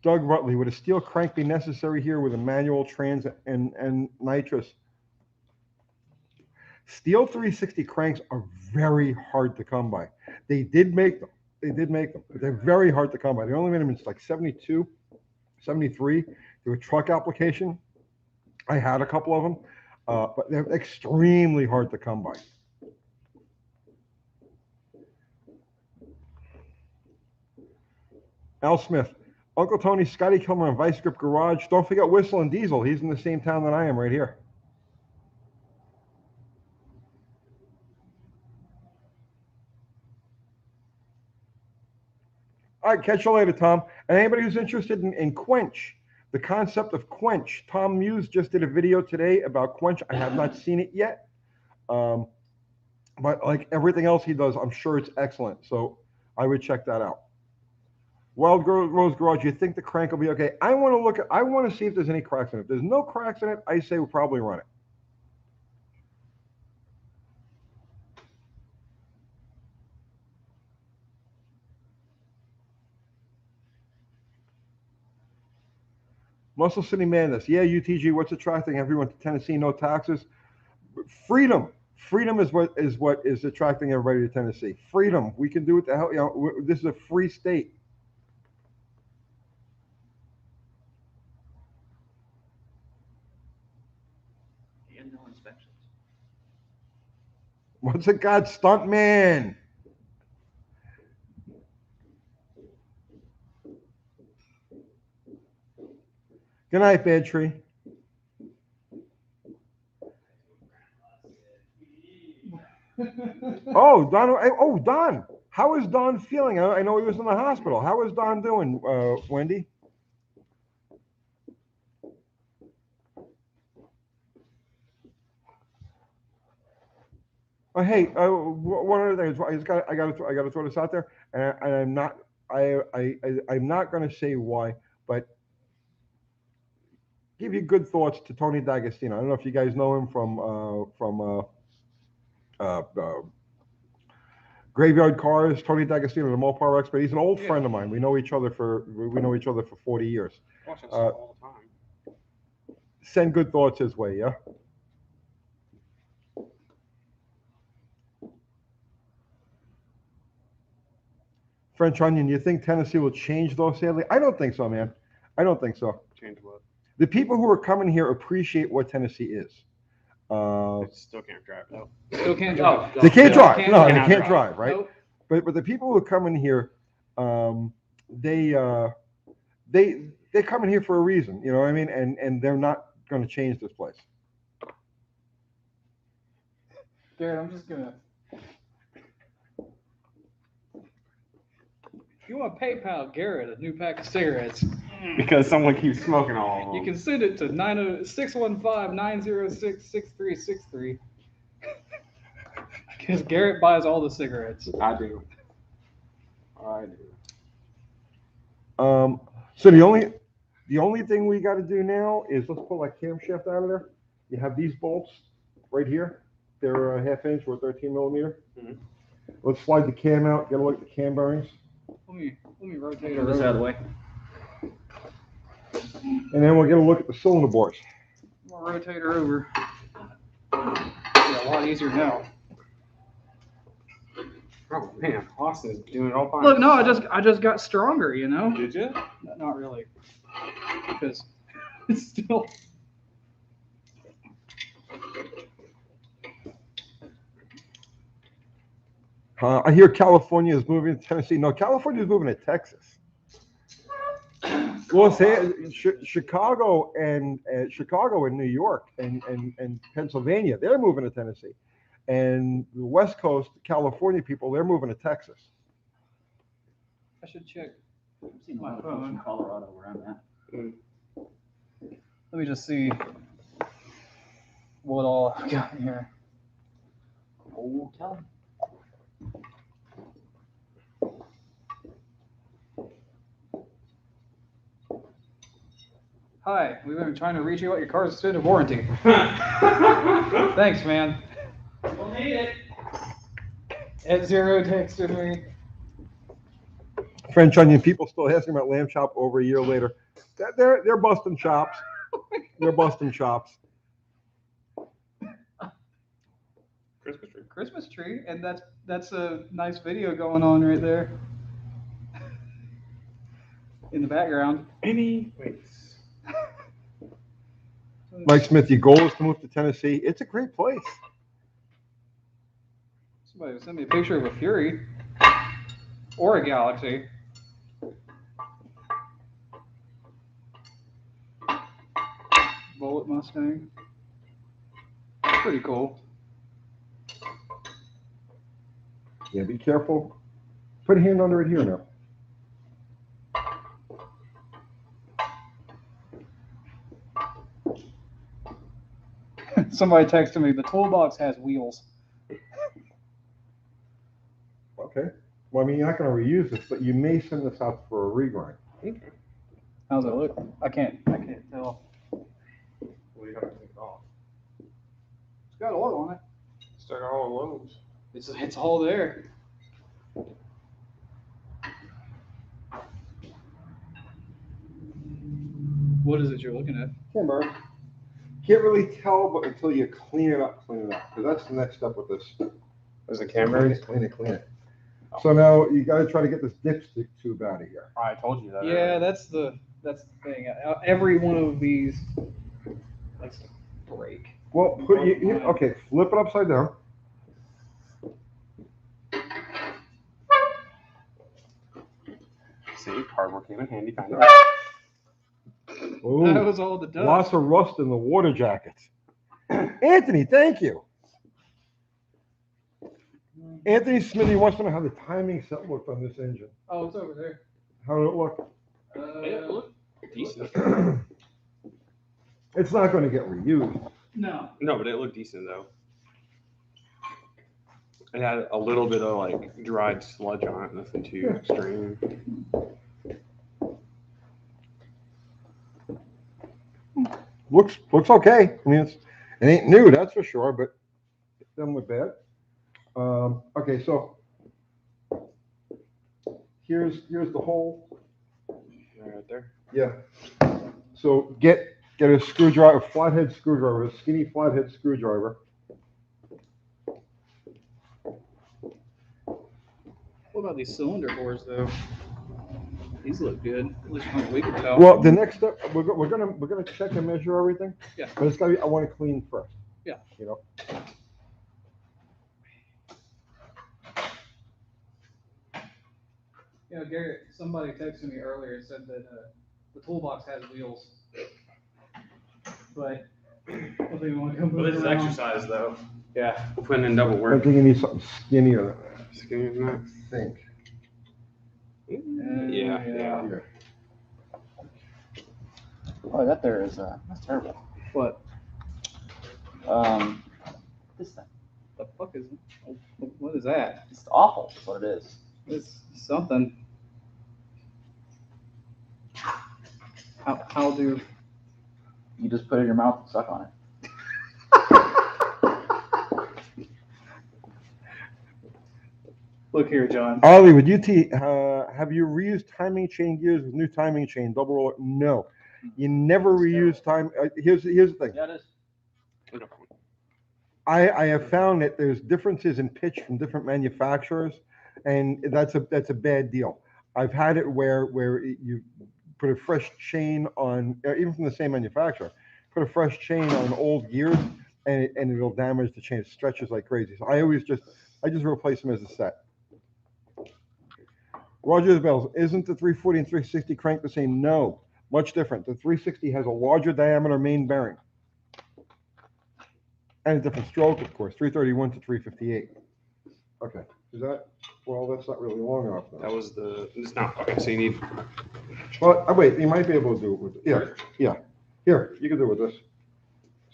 Doug Rutley, would a steel crank be necessary here with a manual trans and nitrous? Steel 360 cranks are very hard to come by. They did make them. But they're very hard to come by. They only made them in like 72, 73. They were truck application. I had a couple of them, but they're extremely hard to come by. Al Smith, Uncle Tony, Scotty Kilmer, and Vice Grip Garage. Don't forget Whistle and Diesel. He's in the same town that I am, right here. All right, catch you later, Tom. And anybody who's interested in Quench, the concept of Quench, Tom Muse just did a video today about Quench. I have not seen it yet, but like everything else he does, I'm sure it's excellent. So I would check that out. Wild Rose Garage, you think the crank will be okay? I want to see if there's any cracks in it. If there's no cracks in it, I say we'll probably run it. Muscle City Madness. Yeah, UTG, what's attracting everyone to Tennessee? No taxes. Freedom. Freedom is what is attracting everybody to Tennessee. Freedom. We can do what the hell, you know, this is a free state. And no inspections. What's it got? Stuntman. Good night, Bad Tree. Oh, Don. Oh, Don. How is Don feeling? I know he was in the hospital. How is Don doing, Wendy? Oh, hey, one other thing. I got to throw this out there, and I'm not. I'm not going to say why, but give you good thoughts to Tony D'Agostino. I don't know if you guys know him from Graveyard Cars. Tony D'Agostino, the Mopar expert. He's an old friend of mine. We know each other for 40 years. Watch that stuff all the time. Send good thoughts his way, yeah. French Onion, you think Tennessee will change though, sadly? I don't think so, man. I don't think so. Change what? The people who are coming here appreciate what Tennessee is. They still can't drive though. Still can't drive. They can't drive. Can't No, drive. they can't drive, right? Nope. But the people who are coming here, they come in here for a reason, you know what I mean? And they're not going to change this place. Garrett, I'm just gonna. If you want to PayPal Garrett a new pack of cigarettes, Because someone keeps smoking all of them. you can send it to 615-906-6363. Because Garrett buys all the cigarettes. I do. So the only thing we got to do now is let's pull that camshaft out of there. You have these bolts right here. They're a 1/2 inch or 13 millimeter. Mhm. Let's slide the cam out. Get a look at the cam bearings. Let me rotate Move this out of the way. And then we're gonna look at the cylinder bores. We'll rotate her over. Yeah, a lot easier now. Oh man, Austin's doing it all fine. Look, no, I just got stronger, you know? Did you? Not really. Because it's still. I hear California is moving to Tennessee. No, California is moving to Texas. Los Angeles, Chicago and New York and Pennsylvania, they're moving to Tennessee. And the West Coast, California people, they're moving to Texas. I should check. I've seen a lot of folks from Colorado where I'm at. Let me just see what all I've got here. Oh, tell 'em. Hi, we've been trying to reach you about your car's extended warranty. Thanks, man. We'll need it. At Zero texted me. French onion people still asking about lamb chop over a year later. They're busting chops. They're busting chops. Christmas tree. Christmas tree, and that's a nice video going on right there in the background. Wait. Mike Smith, your goal is to move to Tennessee. It's a great place. Somebody sent me a picture of a Fury or a Galaxy. Bullet Mustang. Pretty cool. Yeah, be careful. Put a hand under it here now. Somebody texted me, the toolbox has wheels. Okay. Well, I mean, you're not going to reuse this, but you may send this out for a regrind. How's it look? I can't tell. Well, you have to take it off. It's got oil on it. Stuck all the loads. It's all there. What is it you're looking at? Camera. Can't really tell, but until you clean it up. Because that's the next step with this. There's a camera. Clean it. So now you got to try to get this dipstick tube out of here. I told you that. Yeah, that's the thing. Every one of these likes to break. Well, okay, flip it upside down. See, cardboard came in handy, kind of. Ooh, That was all the dust. lots of rust in the water jackets. Anthony, thank you. Anthony Smithy wants to know how the timing set looked on this engine. Oh, it's over there. How did it look? It looked decent. It's not going to get reused. No. No, but it looked decent though. It had a little bit of like dried sludge on it, nothing too extreme. Looks okay. I mean, it ain't new, that's for sure, but it doesn't look bad. Okay, so here's the hole. Right there. Yeah. So get a screwdriver, flathead screwdriver, a skinny flathead screwdriver. What about these cylinder bores though? These look good. At least from what we can tell. Well, the next step, we're gonna check and measure everything. Yeah. But it's gotta be, I want to clean first. Yeah. You know. You know, Garrett, somebody texted me earlier and said that the toolbox has wheels. But if they want to come Well, this is around- exercise though. Yeah, putting in double I work. think you need something skinnier than that. Skinny than that. I think. Yeah. Yeah. Oh, that there is, that's terrible. What This thing. the fuck is it? What is that? It's awful, is what it is. It's something. How do You just put it in your mouth and suck on it. look here, John? Ollie, would you have you reused timing chain gears with new timing chain double roller? No. You never reuse time. Here's the thing. Yeah, it is. I have found that there's differences in pitch from different manufacturers, and that's a bad deal. I've had it where you put a fresh chain on, even from the same manufacturer, put a fresh chain on old gears, and it'll damage the chain. It stretches like crazy. So I just replace them as a set. Roger Bells, isn't the 340 and 360 crank the same? No, much different. The 360 has a larger diameter main bearing. And a different stroke, of course, 331 to 358. Okay, is that, well, that's not really long enough. That was it's not, okay, so you need. Well, wait, you might be able to do it with, yeah. Here, you can do it with this.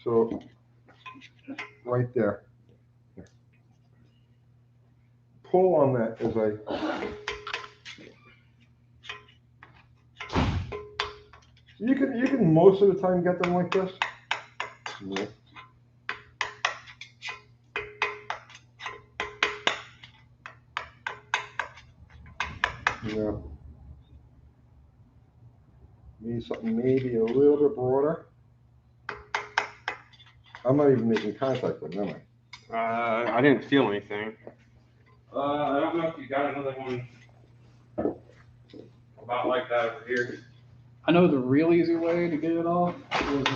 So, right there. Here. Pull on that as you can most of the time get them like this. Yeah. Yeah. Need something maybe a little bit broader. I'm not even making contact with them, am I? I didn't feel anything. I don't know if you got another one about like that over here. I know the real easy way to get it off was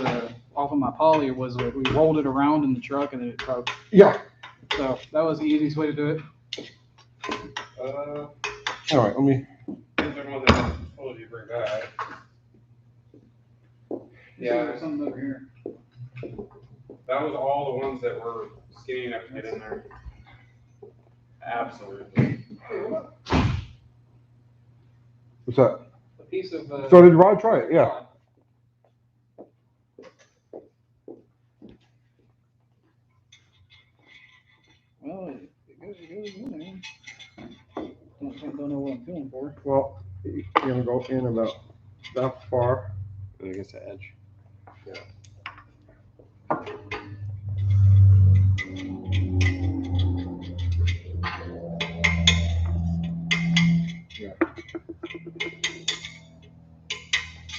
off of my poly was we rolled it around in the truck and then it broke. Yeah. So that was the easiest way to do it. All right, let me. Yeah, There's something over here. that was all the ones that were skinny enough to get in there. Absolutely. What's that? A piece of. So did Rod try it? Yeah. Well, it goes in there. Don't know what I'm feeling for. Well, you're gonna go in about that far. I think it's the edge. Yeah. Yeah.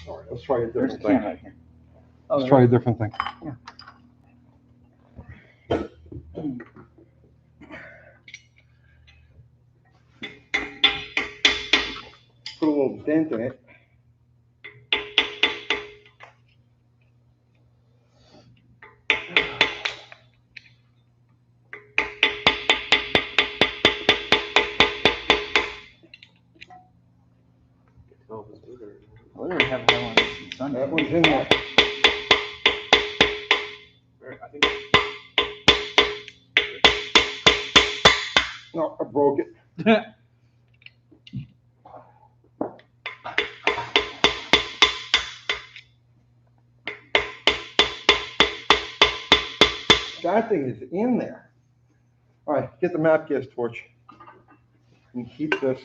All right, let's try a different thing. Right here. Oh, Let's try a different thing. Yeah. Put a little dent in it. I literally haven't had one of these since Sunday. That one's in there. I think. No, I broke it. That thing is in there. All right, get the map gas torch and keep this.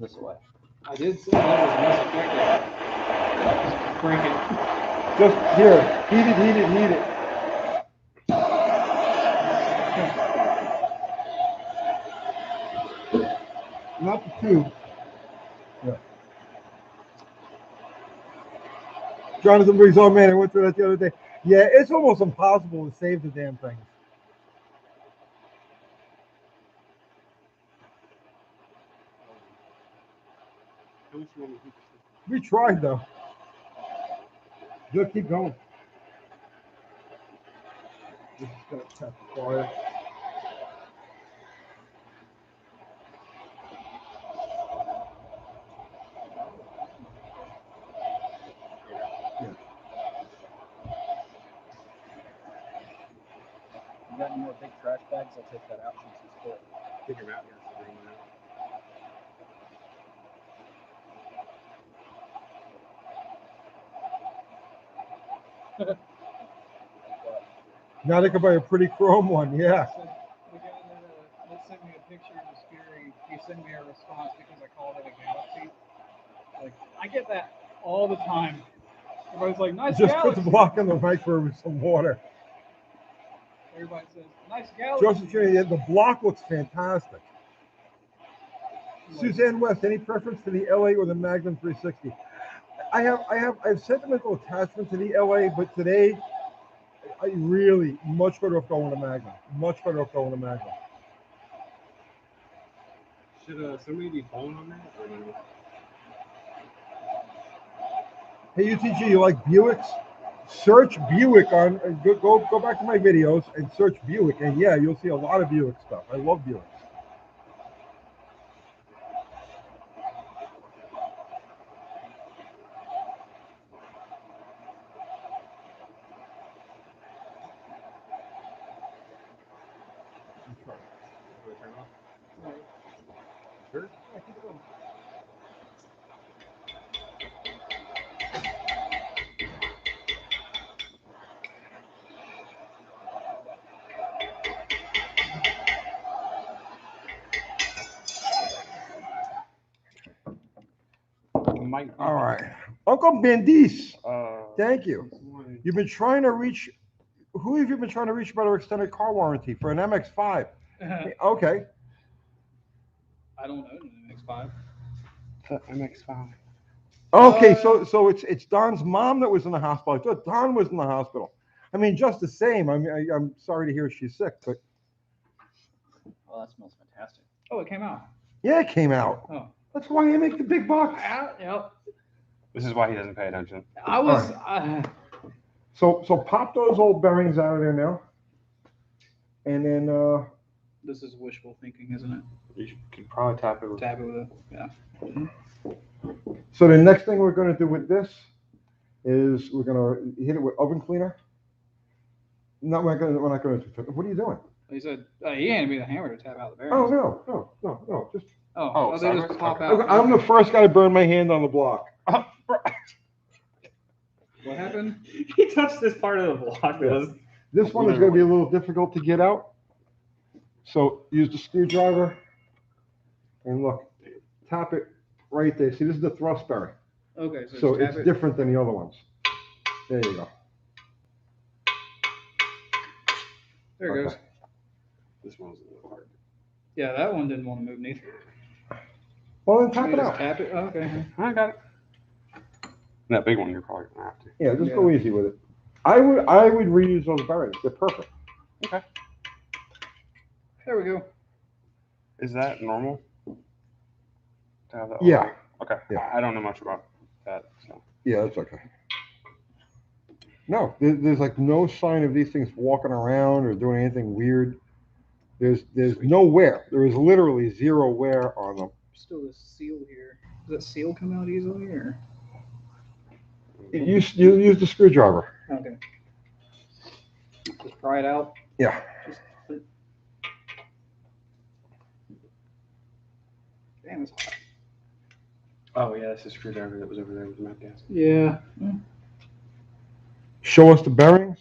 This way. I did say that was less effective. Break it. Just here, heat it. Not the tube. Yeah. Jonathan Briggs, oh man, I went through that the other day. Yeah, it's almost impossible to save the damn thing. We tried though. Just keep going. Just gotta tap the fire. You got any more big trash bags? I'll take that out since it's full. Take your map gas and bring them out. Now they can buy a pretty chrome one, yeah. So the guy that sent me a picture of the Fury, he sent me a response because I called it a Galaxy. Like, I get that all the time. Everybody's like, nice Just Galaxy. put the block on the microwave with some water. Everybody says, nice Galaxy. Joseph Jr., the block looks fantastic. Suzanne West, any preference for the LA or the Magnum 360? I have sentimental attachment to the LA, but today I really much better off going to Magnum. Much better off going to Magnum. Should somebody be phone on that? Or no? Hey UTG, you like Buicks? Search Buick on go back to my videos and search Buick, and yeah, you'll see a lot of Buick stuff. I love Buicks. Sure. All right, Uncle Bendis. Thank you. You've been trying to reach. Who have you been trying to reach about our extended car warranty for an MX-5? Okay. I don't own an MX-5. MX-5. Okay, so it's Don's mom that was in the hospital. I thought Don was in the hospital. I mean, just the same. I mean, I'm sorry to hear she's sick, but Oh, that smells fantastic. Oh, it came out. yeah, it came out. Oh. That's why I make the big bucks. Yep. This is why he doesn't pay attention. I was. So pop those old bearings out of there now, and then This is wishful thinking, isn't it? You could probably tap it with. Tap it with a. Yeah. so the next thing we're going to do with this is we're going to hit it with oven cleaner. No, we're not going to. What are you doing? He said he handed me the hammer to tap out the bearings. Oh no! Just Oh, they just pop I'm out. the first guy to burn my hand on the block. What happened? He touched this part of the block. Yeah. This one is going to be a little difficult to get out. So use the screwdriver and look, tap it right there. See, this is the thrust bearing. Okay, So tap it's it. different than the other ones. There you go. There it Okay. goes. This one's a little hard. Yeah, that one didn't want to move neither. Well, then tap Should it we just out. Tap it. Oh, okay. I got it. That big one, you're probably gonna have to. Yeah, just go easy with it. I would reuse those bearings. They're perfect. Okay. There we go. Is that normal? To have that Yeah. Okay. Yeah. I don't know much about that. So. Yeah, that's okay. No, there's like no sign of these things walking around or doing anything weird. There's no wear. There is literally zero wear on them. Still this seal here. Does that seal come out easily or? You use the screwdriver. Okay. Just pry it out. Yeah. Damn, it's hot. Oh yeah, that's the screwdriver that was over there with my desk. Yeah. Show us the bearings.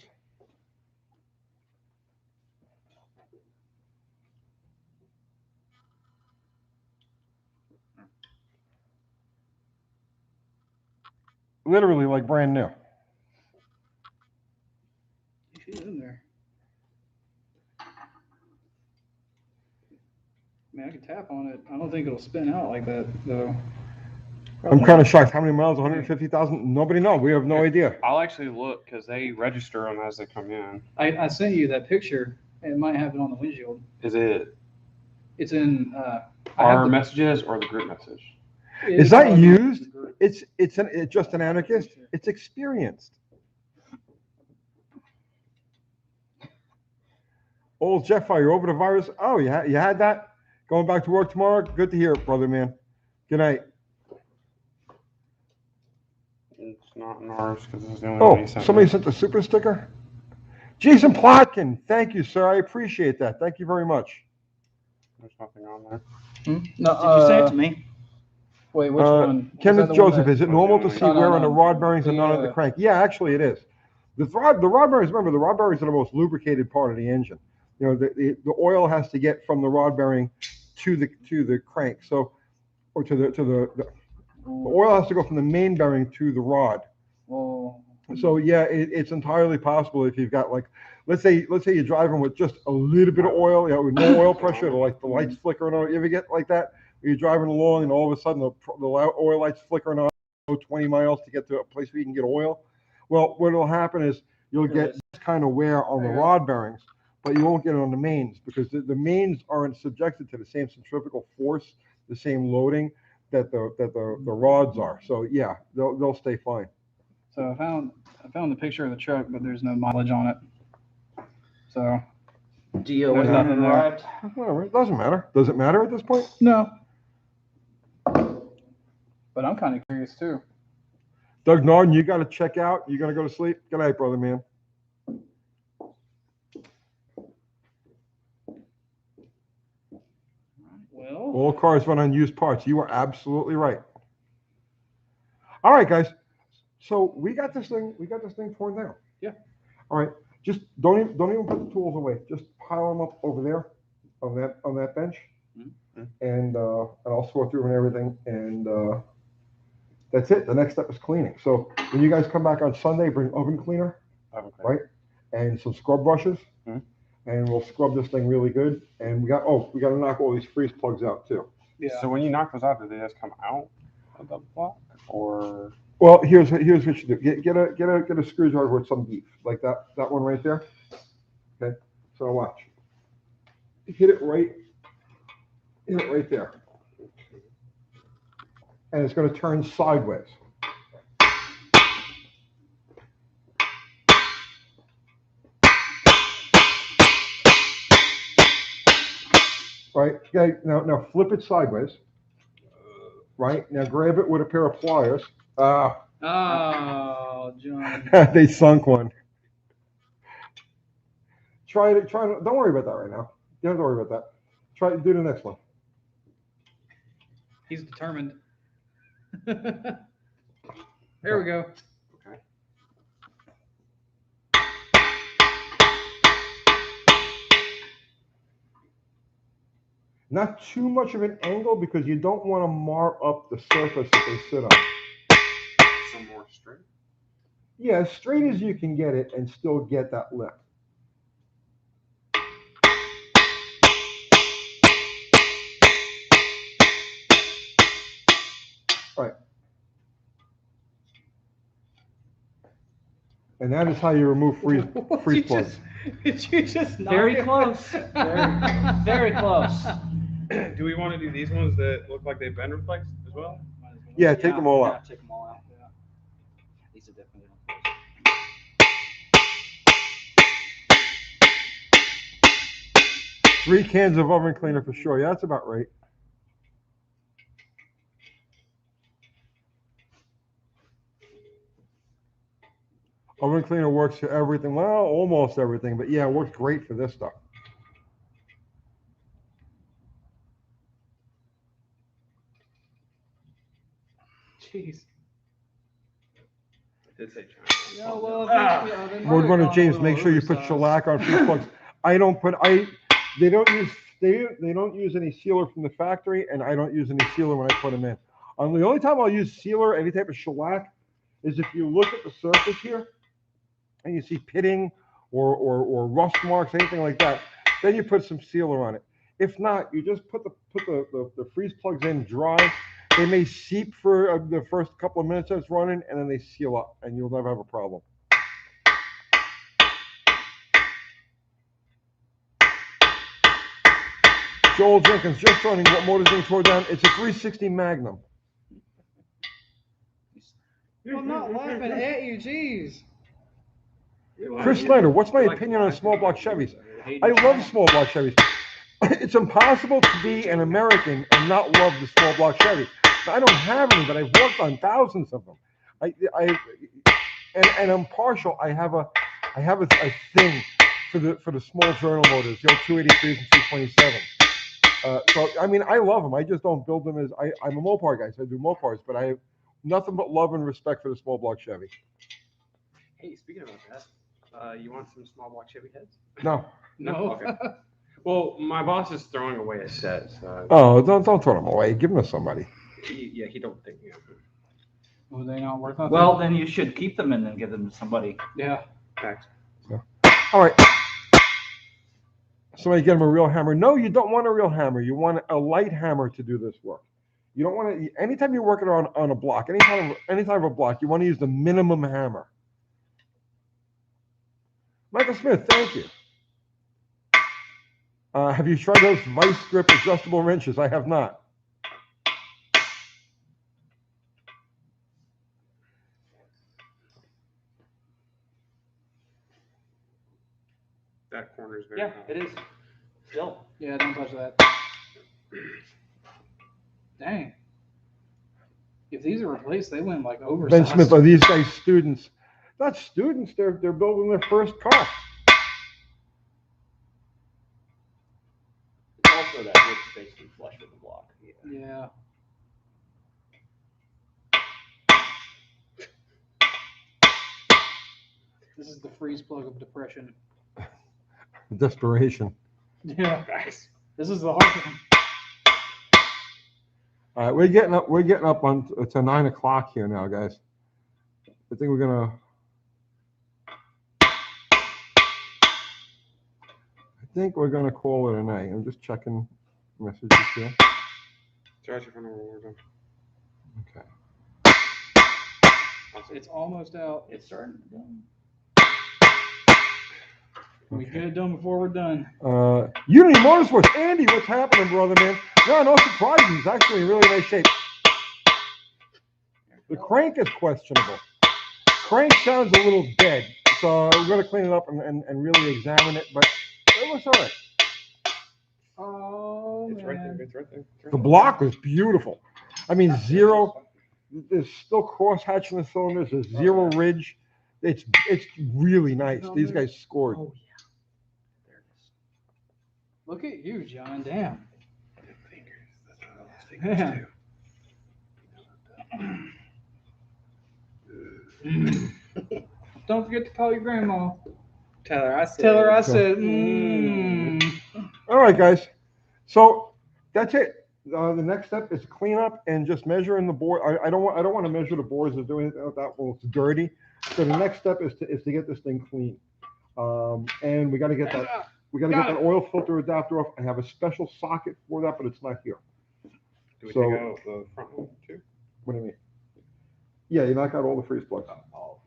Literally like brand new. She's in there. Man, I can tap on it. I don't think it'll spin out like that though. I'm kind of shocked. How many miles? 150,000? Nobody knows. We have no idea. I'll actually look because they register them as they come in. I sent you that picture. It might have it on the windshield. Is it It's in our messages or the group message? Is that used? It's just an anarchist. It's experienced. Old Jeff, are you over the virus? Oh, you had that? Going back to work tomorrow? Good to hear it, brother, man. Good night. It's not in ours because it's the only one Oh, he sent. somebody me. sent the super sticker? Jason Plotkin, thank you, sir. I appreciate that. Thank you very much. There's nothing on there. No, Did you send it to me? Wait, which one? Kenneth Was that the one Joseph, that- is it normal to see No, no, wear on no. the rod bearings and The, not on the crank? Yeah, actually it is. The rod bearings, remember, the rod bearings are the most lubricated part of the engine. You know, the oil has to get from the rod bearing to the crank. So, or to the oil has to go from the main bearing to the rod. Oh. So yeah, it's entirely possible if you've got like, let's say you're driving with just a little bit of oil, with no oil pressure, like the lights flicker and all. You ever get like that? You're driving along and all of a sudden the oil lights flickering on, 20 miles to get to a place where you can get oil. Well, what will happen is you'll get this kind of wear on the rod bearings, but you won't get it on the mains because the mains aren't subjected to the same centrifugal force, the same loading that the rods are. So yeah, they'll stay fine. So I found the picture of the truck, but there's no mileage on it. So DO There's nothing hasn't there. arrived. Whatever, it doesn't matter. Does it matter at this point? no. But I'm kind of curious too. Doug Narden, you got to check out. You gonna go to sleep? Good night, brother, man. Well, All cars run on used parts. You are absolutely right. All right, guys. So we got this thing torn down. Yeah. All right. Just don't even put the tools away. Just pile them up over there on that bench, and I'll sort through and everything, and that's it. The next step is cleaning. So when you guys come back on Sunday, bring oven cleaner, right, and some scrub brushes, and we'll scrub this thing really good. And we got to knock all these freeze plugs out too. yeah. So when you knock those out, do they just come out of the block, or? Well, here's what you do. Get a screwdriver with some beef, like that one right there. Okay. So watch. Hit it right there, and it's going to turn sideways. Right. Okay. Now flip it sideways. Right. Now grab it with a pair of pliers. Oh, John. They sunk one. Try to. Don't worry about that right now. You don't have to worry about that. Try to do the next one. He's determined. There we go. Okay. Not too much of an angle because you don't want to mar up the surface that they sit on. Some more straight. Yeah, as straight as you can get it and still get that lift. Right. And that is how you remove freeze plugs. Did you just knock Very it? close. Very close. Do we want to do these ones that look like they've been replaced as well? Yeah, take them all out. Take them all out. Yeah. These are definitely not. 3 cans of oven cleaner for sure. Yeah, that's about right. Oven cleaner works for everything. Well, almost everything, but yeah, it works great for this stuff. Jeez. It did say China. Yeah, well, Road Runner James, make sure you put shellac on freeze plugs. They don't use any sealer from the factory, and I don't use any sealer when I put them in. The only time I'll use sealer, any type of shellac, is if you look at the surface here and you see pitting or rust marks, anything like that, then you put some sealer on it. If not, you just put the freeze plugs in dry. They may seep for the first couple of minutes that it's running, and then they seal up, and you'll never have a problem. Joel Jenkins, just running what motor's being torn down. It's a 360 Magnum. I'm not laughing at you, jeez. Chris Snyder, what's my opinion on small block Chevys? I love small block Chevys. It's impossible to be an American and not love the small block Chevy. I don't have any, but I've worked on thousands of them. And I'm partial. I have a thing for the small journal motors, 283s and 227s. So I mean, I love them. I just don't build them as I'm a Mopar guy, so I do Mopars, but I have nothing but love and respect for the small block Chevy. Hey, speaking about that, you want some small block Chevy heads? No. No. Okay. Well, my boss is throwing away a set. So Oh, don't throw them away. Give them to somebody. he don't think. Were they not worth nothing? Well, then you should keep them and then give them to somebody. yeah. Thanks. All right. Somebody get him a real hammer. No, you don't want a real hammer. You want a light hammer to do this work. You don't want to. Anytime you're working on a block, any type of a block, you want to use the minimum hammer. Michael Smith, thank you. Have you tried those vice grip adjustable wrenches? I have not. That corner is very Yeah, hot. it is. Still. Yeah, don't touch that. Dang. If these are replaced, they went like oversized. Ben Smith, are these guys students? Not students. They're building their first car. It's also that it's basically flush with the block. Yeah. This is the freeze plug of depression. Desperation. Yeah. This is the hard one. All right, we're getting up on to 9 o'clock here now, guys. I think we're gonna. Call it a night. I'm just checking messages here. Charge your phone number one more time. Okay. It's almost out. It's starting to done. We get it done before we're done. Unity Motorsports, Andy, what's happening, brother, man? No surprises. He's actually in really nice shape. The crank is questionable. Crank sounds a little dead, so we're going to clean it up and really examine it, but it looks all right. Oh, It's right there. man. It's right there. It's right The there. block was beautiful. I mean, zero. There's still crosshatch in the cylinders. There's zero ridge. It's really nice. These guys scored. Oh, yeah. There it is. Look at you, John. Damn. Yeah. Don't forget to call your grandma. Tell her I said. Tell her I said, mmm. All right, guys. So that's it. The next step is clean up and just measuring the board. I don't want to measure the boards or do anything like that. Well, it's dirty. So the next step is to get this thing clean. And we got to get that. We got to get that oil filter adapter off. I have a special socket for that, but it's not here. Do we So- take out the front one too? What do you mean? Yeah, you knock out all the freeze plugs. Oh,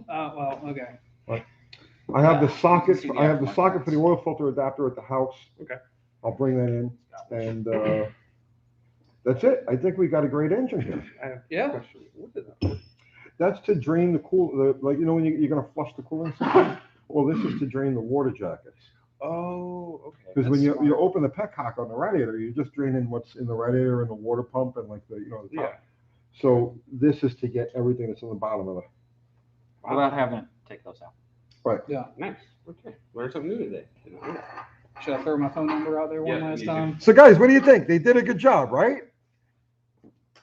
well, okay. I have the Yeah, socket. you can see the I have the aftermarket socket for the parts. oil filter adapter at the house. Okay. I'll bring that in, and that's it. I think we got a great engine here. I have Yeah. a question. What is that? That's to drain like when you're gonna flush the cooling system. Well, this is to drain the water jackets. Oh, okay. Because when That's you smart. open the petcock on the radiator, you're just draining what's in the radiator and the water pump and like the the top. Yeah. So this is to get everything that's in the bottom of the. Without having to take those out. Nice. Okay. Learned something new today. Didn't know that. Should I throw my phone number out there one Yeah, last you do. time? So guys, what do you think? They did a good job, right?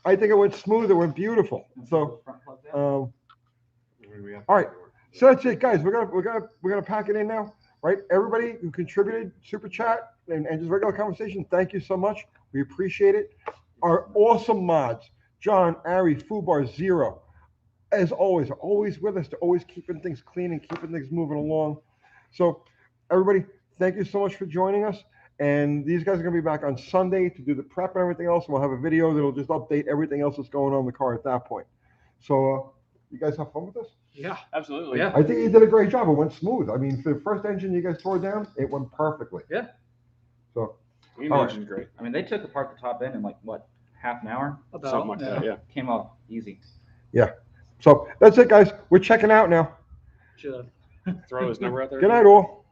I think it went smooth. It went beautiful. So, Where we at? all right. So that's it, guys. We're gonna pack it in now, right? Everybody who contributed, super chat and just regular conversation, thank you so much. We appreciate it. Our awesome mods, John, Ari, Fubar, Zero, as always, are always with us. They're always keeping things clean and keeping things moving along. So, everybody, thank you so much for joining us. And these guys are gonna be back on Sunday to do the prep and everything else. And we'll have a video that'll just update everything else that's going on in the car at that point. So, you guys have fun with this? Yeah. Absolutely. Yeah. I think you did a great job. It went smooth. I mean, for the first engine you guys tore down, it went perfectly. Yeah. So, We All right. mentioned great. I mean, they took apart the top end in like what, half an hour? About, Something like that. Yeah. Came off easy. so that's it, guys. We're checking out now. Should Throw his number out there. Good night, all.